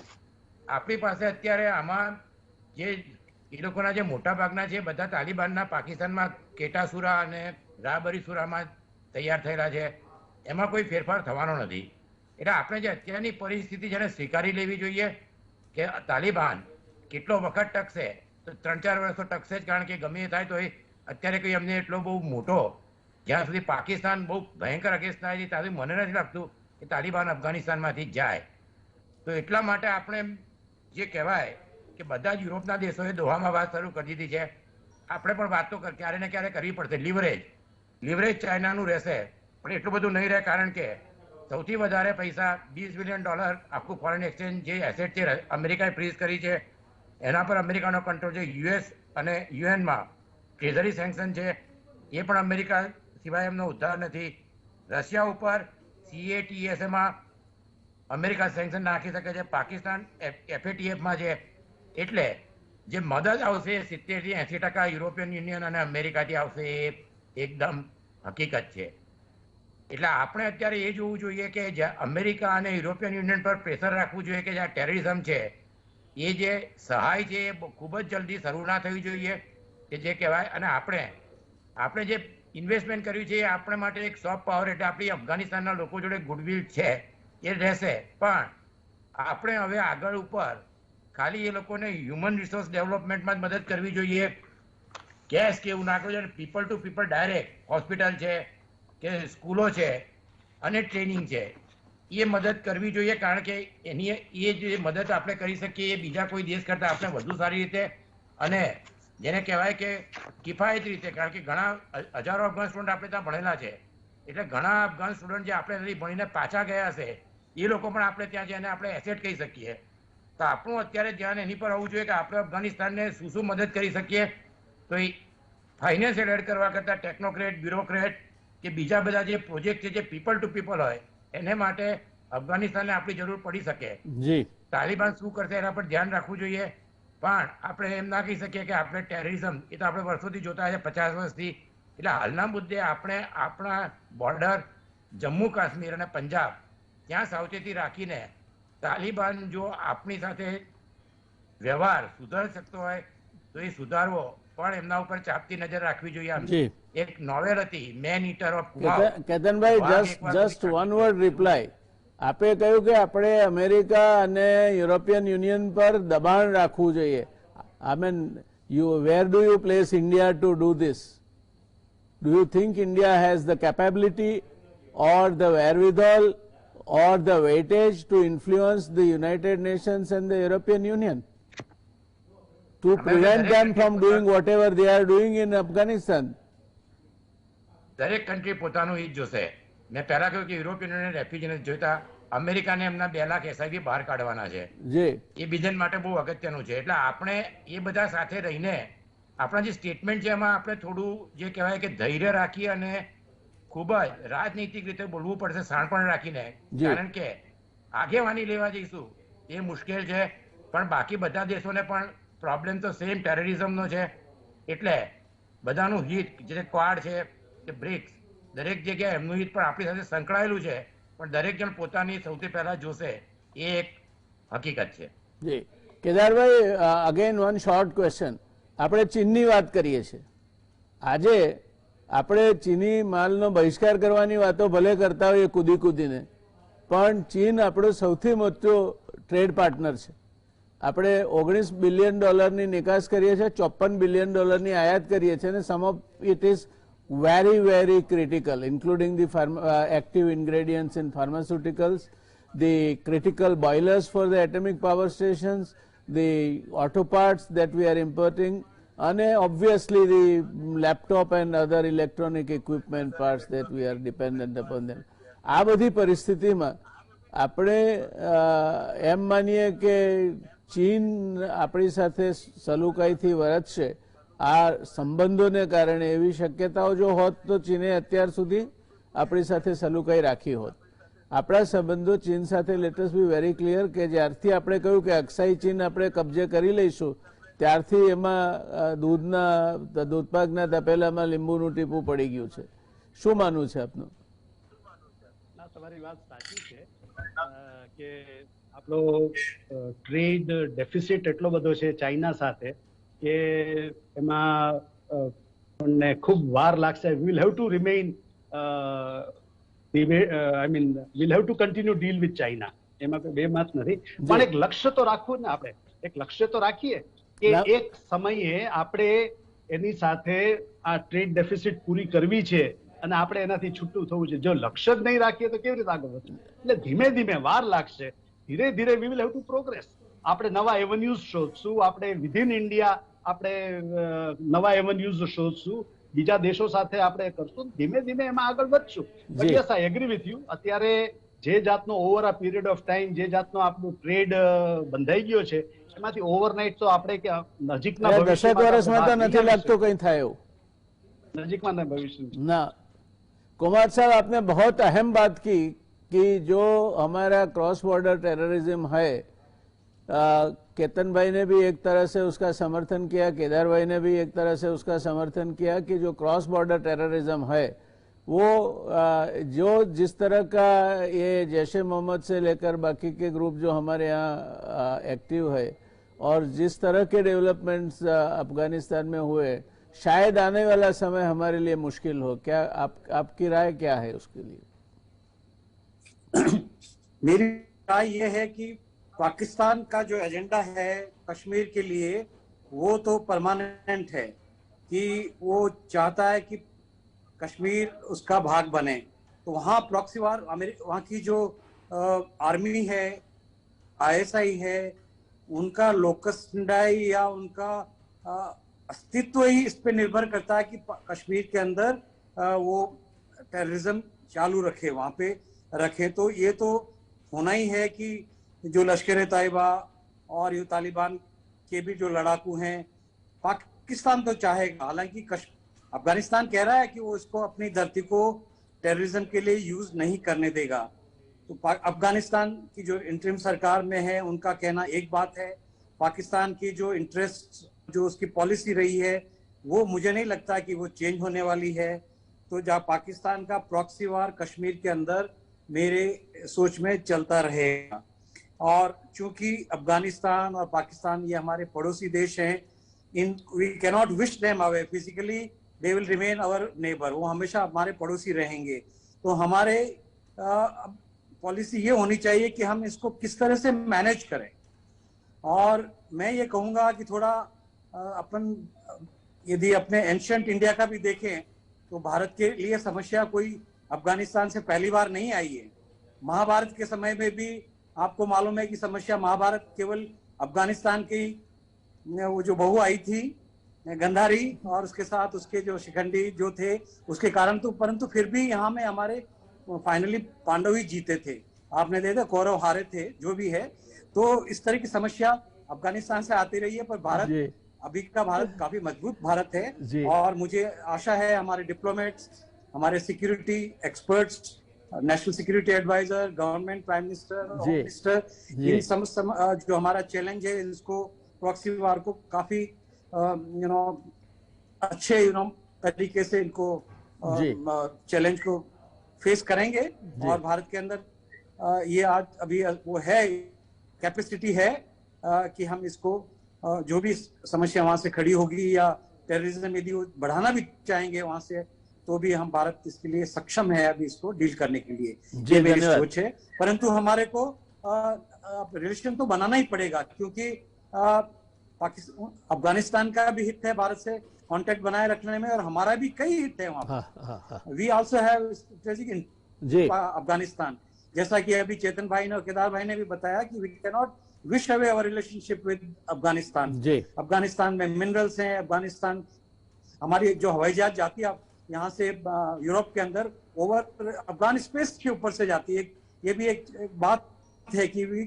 આપણી પાસે અત્યારે આમાં જે એ લોકોના જે મોટા ભાગના છે બધા તાલિબાનના પાકિસ્તાનમાં કેટાસુરા અને રાબરીસુરામાં તૈયાર થયેલા છે, એમાં કોઈ ફેરફાર થવાનો નથી. એટલે આપણે જે અત્યારની પરિસ્થિતિ જેને સ્વીકારી લેવી જોઈએ કે તાલિબાન કેટલો વખત ટકશે, તો 3-4 વર્ષ તો ટકશે જ, કારણ કે ગમે એ થાય તો અત્યારે કોઈ અમને એટલો બહુ મોટો, જ્યાં સુધી પાકિસ્તાન બહુ ભયંકર અગેન્સ્ટ થાય છે ત્યાં સુધી મને નથી લાગતું કે તાલિબાન અફઘાનિસ્તાનમાંથી જાય. તો એટલા માટે આપણે જે કહેવાય કે બધા જ યુરોપના દેશોએ દોહામાં વાત શરૂ કરી દીધી છે, આપણે પણ વાત તો ક્યારે ને ક્યારે કરવી પડશે. લિવરેજ ચાઇનાનું રહેશે, પણ એટલું બધું નહીં રહે, કારણ કે સૌથી વધારે પૈસા $20 બિલિયન આખું ફોરેન એક્સચેન્જ જે એસેટ છે અમેરિકાએ ફ્રીઝ કરી છે, એના પર અમેરિકાનો કંટ્રોલ છે. યુએસ અને યુએનમાં ટ્રેઝરી સેન્કશન છે, એ પણ અમેરિકા સિવાય એમનો ઉદ્ધાર નથી. રશિયા ઉપર CATSમાં અમેરિકા સેન્કશન નાખી શકે છે, પાકિસ્તાન FATFમાં છે. એટલે જે મદદ આવશે 70-80% યુરોપિયન યુનિયન અને અમેરિકાથી આવશે, એ એકદમ હકીકત છે. એટલે આપણે અત્યારે એ જોવું જોઈએ કે અમેરિકા અને યુરોપિયન યુનિયન પર પ્રેશર રાખવું જોઈએ કે જે ટેરરિઝમ છે એ જે સહાય છે એ ખૂબ જ જલ્દી શરૂ ના થવી જોઈએ, કે જે કહેવાય. અને આપણે જે ઇન્વેસ્ટમેન્ટ કર્યું છે એ આપણે માટે એક સોફ્ટ પાવર, એટલે આપણી અફઘાનિસ્તાનના લોકો જોડે ગુડવિલ છે એ રહેશે. પણ આપણે હવે આગળ ઉપર ખાલી એ લોકોને હ્યુમન રિસોર્સ ડેવલપમેન્ટમાં જ મદદ કરવી જોઈએ, કેશ કે એવું નાખવું જોઈએ. People two people direct hospital છે કે સ્કૂલો છે અને ટ્રેનિંગ છે, એ મદદ કરવી જોઈએ, કારણ કે એની એ જે મદદ આપણે કરી શકીએ એ બીજા કોઈ દેશ કરતાં આપણે વધુ સારી રીતે અને જેને કહેવાય કે કિફાયત રીતે, કારણ કે ઘણા હજારો અફઘાન સ્ટુડન્ટ આપણે ત્યાં ભણેલા છે, એટલે ઘણા અફઘાન સ્ટુડન્ટ જે આપણે નથી ભણીને પાછા ગયા છે એ લોકો પણ આપણે ત્યાં છે એને આપણે એસેટ કહી શકીએ. તો આપણું અત્યારે ધ્યાન એની પર હોવું જોઈએ કે આપણે અફઘાનિસ્તાનને શું મદદ કરી શકીએ. તો એ ફાઇનાન્શિયલ એડ કરવા કરતાં ટેકનોક્રેટ, બ્યુરોક્રેટ કે બીજા બધા જે પ્રોજેક્ટ છે જે પીપલ ટુ પીપલ હોય, એને માટે અફઘાનિસ્તાનને આપણી જરૂર પડી શકે. જી, તાલિબાન શું કરશે એના પર ધ્યાન રાખવું જોઈએ. પણ આપણે એમ ના કહી શકીએ કે આપણે ટેરરિઝમ, એ તો આપણે વર્ષોથી જોતા છે, 50 વર્ષથી. એટલે હાલના મુદ્દે આપણે આપણા બોર્ડર જમ્મુ કાશ્મીર અને પંજાબ ત્યાં સાવચેતી રાખીને તાલિબાન જો આપણી સાથે વ્યવહાર સુધારી શકતો હોય તો એ સુધારવો, પણ એમના ઉપર ચાપતી નજર રાખવી જોઈએ. એક નોવેલ હતી મેન ઈટર ઓફ કુમાઉ. કેતનભાઈ, જસ્ટ વન વર્ડ રિપ્લાય. આપે કહ્યું કે આપણે અમેરિકા અને યુરોપિયન યુનિયન પર દબાણ રાખવું જોઈએ. I mean, where do you place India to do this? Do you think India has the capability or the wherewithal or the weightage to influence the United Nations and the European Union to prevent them from doing whatever they are doing in Afghanistan? દરેક country પોતાનું હિત જોશે. મેં પહેલા કહ્યું કે European union રેફ્યુજીને જોઈતા અમેરિકાને એમના 2 લાખ SIV બહાર કાઢવાના છે. જી એ બીજન માટે બહુ અગત્યનું છે. એટલે આપણે એ બધા સાથે રહીને આપણા જે સ્ટેટમેન્ટ છે એમાં આપણે થોડું જે કહેવાય કે ધૈર્ય રાખી અને ખૂબ જ રાજનૈતિક રીતે બોલવું પડશે, શાણપણ રાખીને. કારણ કે આગેવાની લેવા જઈશું એ મુશ્કેલ છે, પણ બાકી બધા દેશોને પણ પ્રોબ્લેમ તો સેમ ટેરરિઝમનો છે. એટલે બધાનું હિત, જે ક્વાડ છે કે બ્રિક્સ, દરેક જગ્યાએ એમનું હિત પણ આપણી સાથે સંકળાયેલું છે. પણ દરેક જણ પોતાની સૌથી પહેલા જોશે, એ એક હકીકત છે. જી કેદારભાઈ, અગેન વન શોર્ટ ક્વેશ્ચન. આપણે ચીનની વાત કરીએ છીએ. આજે આપણે ચીની માલનો બહિષ્કાર કરવાની વાતો ભલે કરતા હોઈએ કૂદી કૂદીને, પણ ચીન આપણો સૌથી મોટો ટ્રેડ પાર્ટનર છે. આપણે $19 બિલિયન નિકાસ કરીએ છીએ, $54 બિલિયન આયાત કરીએ છીએ, અને some of it is very critical, including the active ingredients in pharmaceuticals, the critical boilers for the atomic power stations, the auto parts that we are importing, and obviously the laptop and other electronic equipment parts that we are dependent upon them. આ બધી પરિસ્થિતિમાં આપણે એમ માનીએ કે ચીન આપણી સાથે સલુકાઈથી વર્તશે. આ સંબંધોને કારણે એવી શક્યતાઓ જો હોત તો ચીને અત્યાર સુધી આપણી સાથે સલુકાઈ રાખી હોત. આપણા સંબંધો ચીન સાથે, let us be very clear, કે જ્યારથી આપણે કહ્યું કે અક્સાઈ ચીન આપણે કબજે કરી લઈશું, ત્યારથી એમાં દૂધપાકના તપેલામાં લીંબુનું ટીપું પડી ગયું છે. શું માનવું છે આપનું? તમારી વાત સાચી છે કે આપણો ટ્રેડ ડેફિસિટ એટલો બધો છે ચાઇના સાથે કે એમાં ખૂબ વાર લાગશે. વી will have two remain we'll have to continue deal with China. એમાં કોઈ બે મત નથી, પણ એક લક્ષ્ય તો રાખવું ને. આપણે એક લક્ષ્ય તો રાખીએ કે એક સમયે આપણે એની સાથે આ ટ્રેડ ડેફિસિટ પૂરી કરવી છે અને આપણે એનાથી છૂટું થવું છે. જો લક્ષ્ય જ નહીં રાખીએ તો કેવી રીતે આગળ વધશું? એટલે ધીમે ધીમે વાર લાગશે, ધીરે ધીરે વી વિલ હેવ ટુ પ્રોગ્રેસ. આપણે નવા એવન્યુઝ શોધશું, આપણે વિધિન ઇન્ડિયા આપણે નવા એવન્યુઝ શોધશું, બીજા દેશો સાથે આપણે કરશું, ધીમે ધીમે એમાં આગળ વધશું. But yes, I agree with you. અત્યારે જે જાતનો over a period of time જે જાતનો આપણું ટ્રેડ બંધાઈ ગયો છે, એમાંથી ઓવરનાઇટ તો આપણે નજીકના દશેક વર્ષમાં તો નથી લાગતું કઈ થાય એવું. नजीक में भविष्य ना। कुमार साहब, आपने बहुत अहम बात की कि जो हमारा क्रॉस बॉर्डर टेररिज्म है, केतन भाई ने भी एक तरह से उसका समर्थन किया, केदार भाई ने भी एक तरह से उसका समर्थन किया कि जो क्रॉस बॉर्डर टेररिज्म है वो जो जिस तरह का ये जैश ए मोहम्मद से लेकर बाकी के ग्रुप जो हमारे यहाँ एक्टिव है और जिस तरह के डेवलपमेंट्स अफगानिस्तान में हुए, शायद आने वाला समय हमारे लिए मुश्किल हो. क्या आपकी राय क्या है उसके लिए? मेरी राय ये है कि पाकिस्तान का जो एजेंडा है कश्मीर के लिए वो तो परमानेंट है, कि वो चाहता है कि कश्मीर उसका भाग बने. तो वहाँ प्रॉक्सी वार वहाँ की जो आर्मी है, ISI है, उनका लोकस स्टैंडाई या उनका अस्तित्व ही इस पे निर्भर करता है कि कश्मीर के अंदर वो टेररिज्म चालू रखे, वहाँ पे रखे. तो ये तो होना ही है कि जो लश्कर तैयबा और ये तालिबान के भी जो लड़ाकू हैं, पाकिस्तान तो चाहेगा, हालांकि अफगानिस्तान कह रहा है कि वो इसको अपनी धरती को टेररिज्म के लिए यूज नहीं करने देगा. तो अफगानिस्तान की जो इंटरिम सरकार में है उनका कहना एक बात है, पाकिस्तान की जो इंटरेस्ट जो उसकी पॉलिसी रही है वो मुझे नहीं लगता कि वो चेंज होने वाली है. तो जहाँ पाकिस्तान का प्रॉक्सी वार कश्मीर के अंदर मेरे सोच में चलता रहेगा. और चूंकि अफगानिस्तान और पाकिस्तान ये हमारे पड़ोसी देश हैं, इन we can not wish them away, physically they will remain our neighbour, वो हमेशा हमारे पड़ोसी रहेंगे. तो हमारे पॉलिसी ये होनी चाहिए कि हम इसको किस तरह से मैनेज करें. और मैं ये कहूँगा कि थोड़ा अपन यदि अपने एंशिएंट इंडिया का भी देखें तो भारत के लिए समस्या कोई अफगानिस्तान से पहली बार नहीं आई है. महाभारत के समय में भी आपको मालूम है कि समस्या महाभारत केवल अफगानिस्तान की वो जो बहू आई थी गंधारी और उसके साथ उसके जो शिखंडी जो थे उसके कारण, तो परंतु फिर भी यहाँ में हमारे फाइनली पांडव ही जीते थे। आपने देखा कौरव हारे थे, जो भी है। तो इस तरह की समस्या अफगानिस्तान से आती रही है, पर भारत अभी का भारत काफी मजबूत भारत है। और मुझे आशा है हमारे डिप्लोमेट्स, हमारे security experts, national security adviser, government, prime minister, home minister, इन जो हमारा चैलेंज है, इसको प्रॉक्सी वार को काफी अच्छे तरीके से इनको चैलेंज को फेस करेंगे। और भारत के अंदर ये आज अभी वो है, कैपेसिटी है कि हम इसको जो भी समस्या वहां से खड़ी होगी या टेररिज्म यदि बढ़ाना भी चाहेंगे वहां से, तो भी हम भारत इसके लिए सक्षम है अभी इसको डील करने के लिए। ये मेरी सोच है। परंतु हमारे को रिलेशन तो बनाना ही पड़ेगा, क्योंकि पाकिस्तान, अफगानिस्तान का भी हित है भारत से कांटेक्ट बनाए रखने में, और हमारा भी कई हित है वहां। We also have strategic Afghanistan, जैसा कि अभी चेतन भाई ने और केदार भाई ने भी बताया कि we can not wish away our relationship with Afghanistan. Afghanistan में मिनरल्स हैं, अफगानिस्तान हमारी जो हवाई जहाज जाती है यहाँ से यूरोप के अंदर ओवर अफगान स्पेस के ऊपर से जाती है। ये भी एक बात है कि we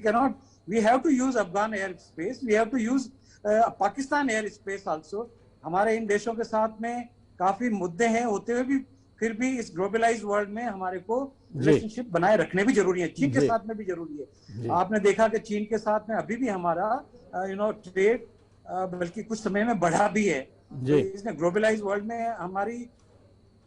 have to use Afghan air space, we have to use Pakistan air space also. हमारे इन देशों के साथ में काफी मुद्दे हैं, होते हुए भी फिर भी इस ग्लोबलाइज्ड वर्ल्ड में हमारे को रिलेशनशिप बनाए रखने भी जरूरी है, चीन के साथ में भी जरूरी है। आपने देखा कि चीन के साथ में अभी भी हमारा ट्रेड बल्कि कुछ समय में बढ़ा भी है। तो इसमें ग्लोबलाइज्ड वर्ल्ड में हमारी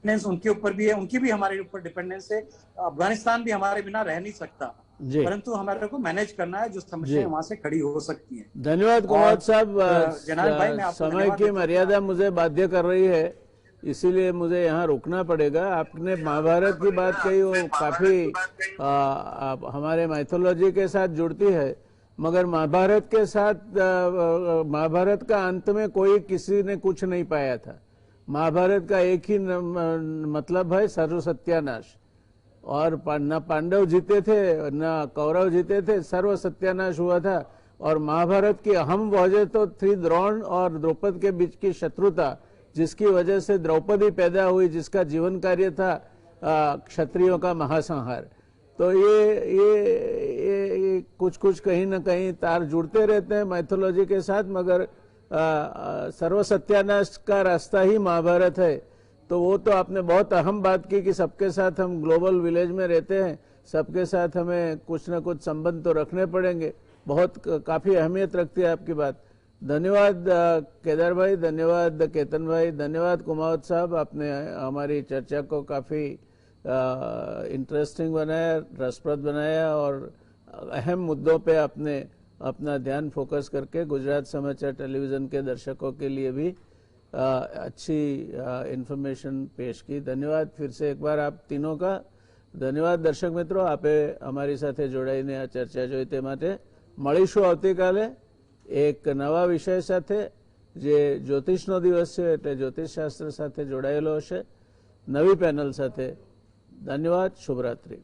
उनके ऊपर भी है, उनकी भी हमारे ऊपर डिपेंडेंस है। अफगानिस्तान भी हमारे बिना रह नहीं सकता, परंतु हमारे को मैनेज करना है जो समस्या वहां से खड़ी हो सकती है। धन्यवाद कुमार साहब। जनाब भाई, मैं समय की मर्यादा मुझे बाध्य कर रही है, इसीलिए मुझे यहाँ रुकना पड़ेगा। आपने महाभारत की बात कही, वो काफी हमारे माइथोलॉजी के साथ जुड़ती है, मगर महाभारत के साथ महाभारत का अंत में कोई किसी ने कुछ नहीं पाया था। महाभारत का एक ही मतलब है सर्व सत्यानाश, और न पांडव जीते थे न कौरव जीते थे, सर्व सत्यानाश हुआ था। और महाभारत की अहम वजह तो थी द्रोण और द्रौपदी के बीच की शत्रुता, जिसकी वजह से द्रौपदी पैदा हुई, जिसका जीवन कार्य था क्षत्रियों का महासंहार। तो ये कुछ कहीं न कहीं तार जुड़ते रहते हैं माइथोलॉजी के साथ, मगर सर्व सत्यानाश का रास्ता ही महाभारत है। तो वो तो आपने बहुत अहम बात की कि सबके साथ हम ग्लोबल विलेज में रहते हैं, सबके साथ हमें कुछ न कुछ संबंध तो रखने पड़ेंगे। बहुत काफी अहमियत रखती है आपकी बात। धन्यवाद केदार भाई, धन्यवाद केतन भाई, धन्यवाद कुमावत साहब। आपने हमारी चर्चा को काफी इंटरेस्टिंग बनाया, रसप्रद बनाया, और अहम मुद्दों पे आपने अपना ध्यान फोकस करके गुजरात समाचार टेलीविजन के दर्शकों के लिए भी अच्छी इन्फॉर्मेशन पेश की। धन्यवाद फिर से एक बार आप तीनों का। धन्यवाद दर्शक મિત્રો, આપે અમારી સાથે જોડાઈને આ ચર્ચા જોઈ તે માટે। મળીશું આવતીકાલે એક નવા વિષય સાથે, જે જ્યોતિષનો દિવસ છે એટલે જ્યોતિષશાસ્ત્ર સાથે જોડાયેલો હશે, નવી પેનલ સાથે। ધન્યવાદ, શુભરાત્રી।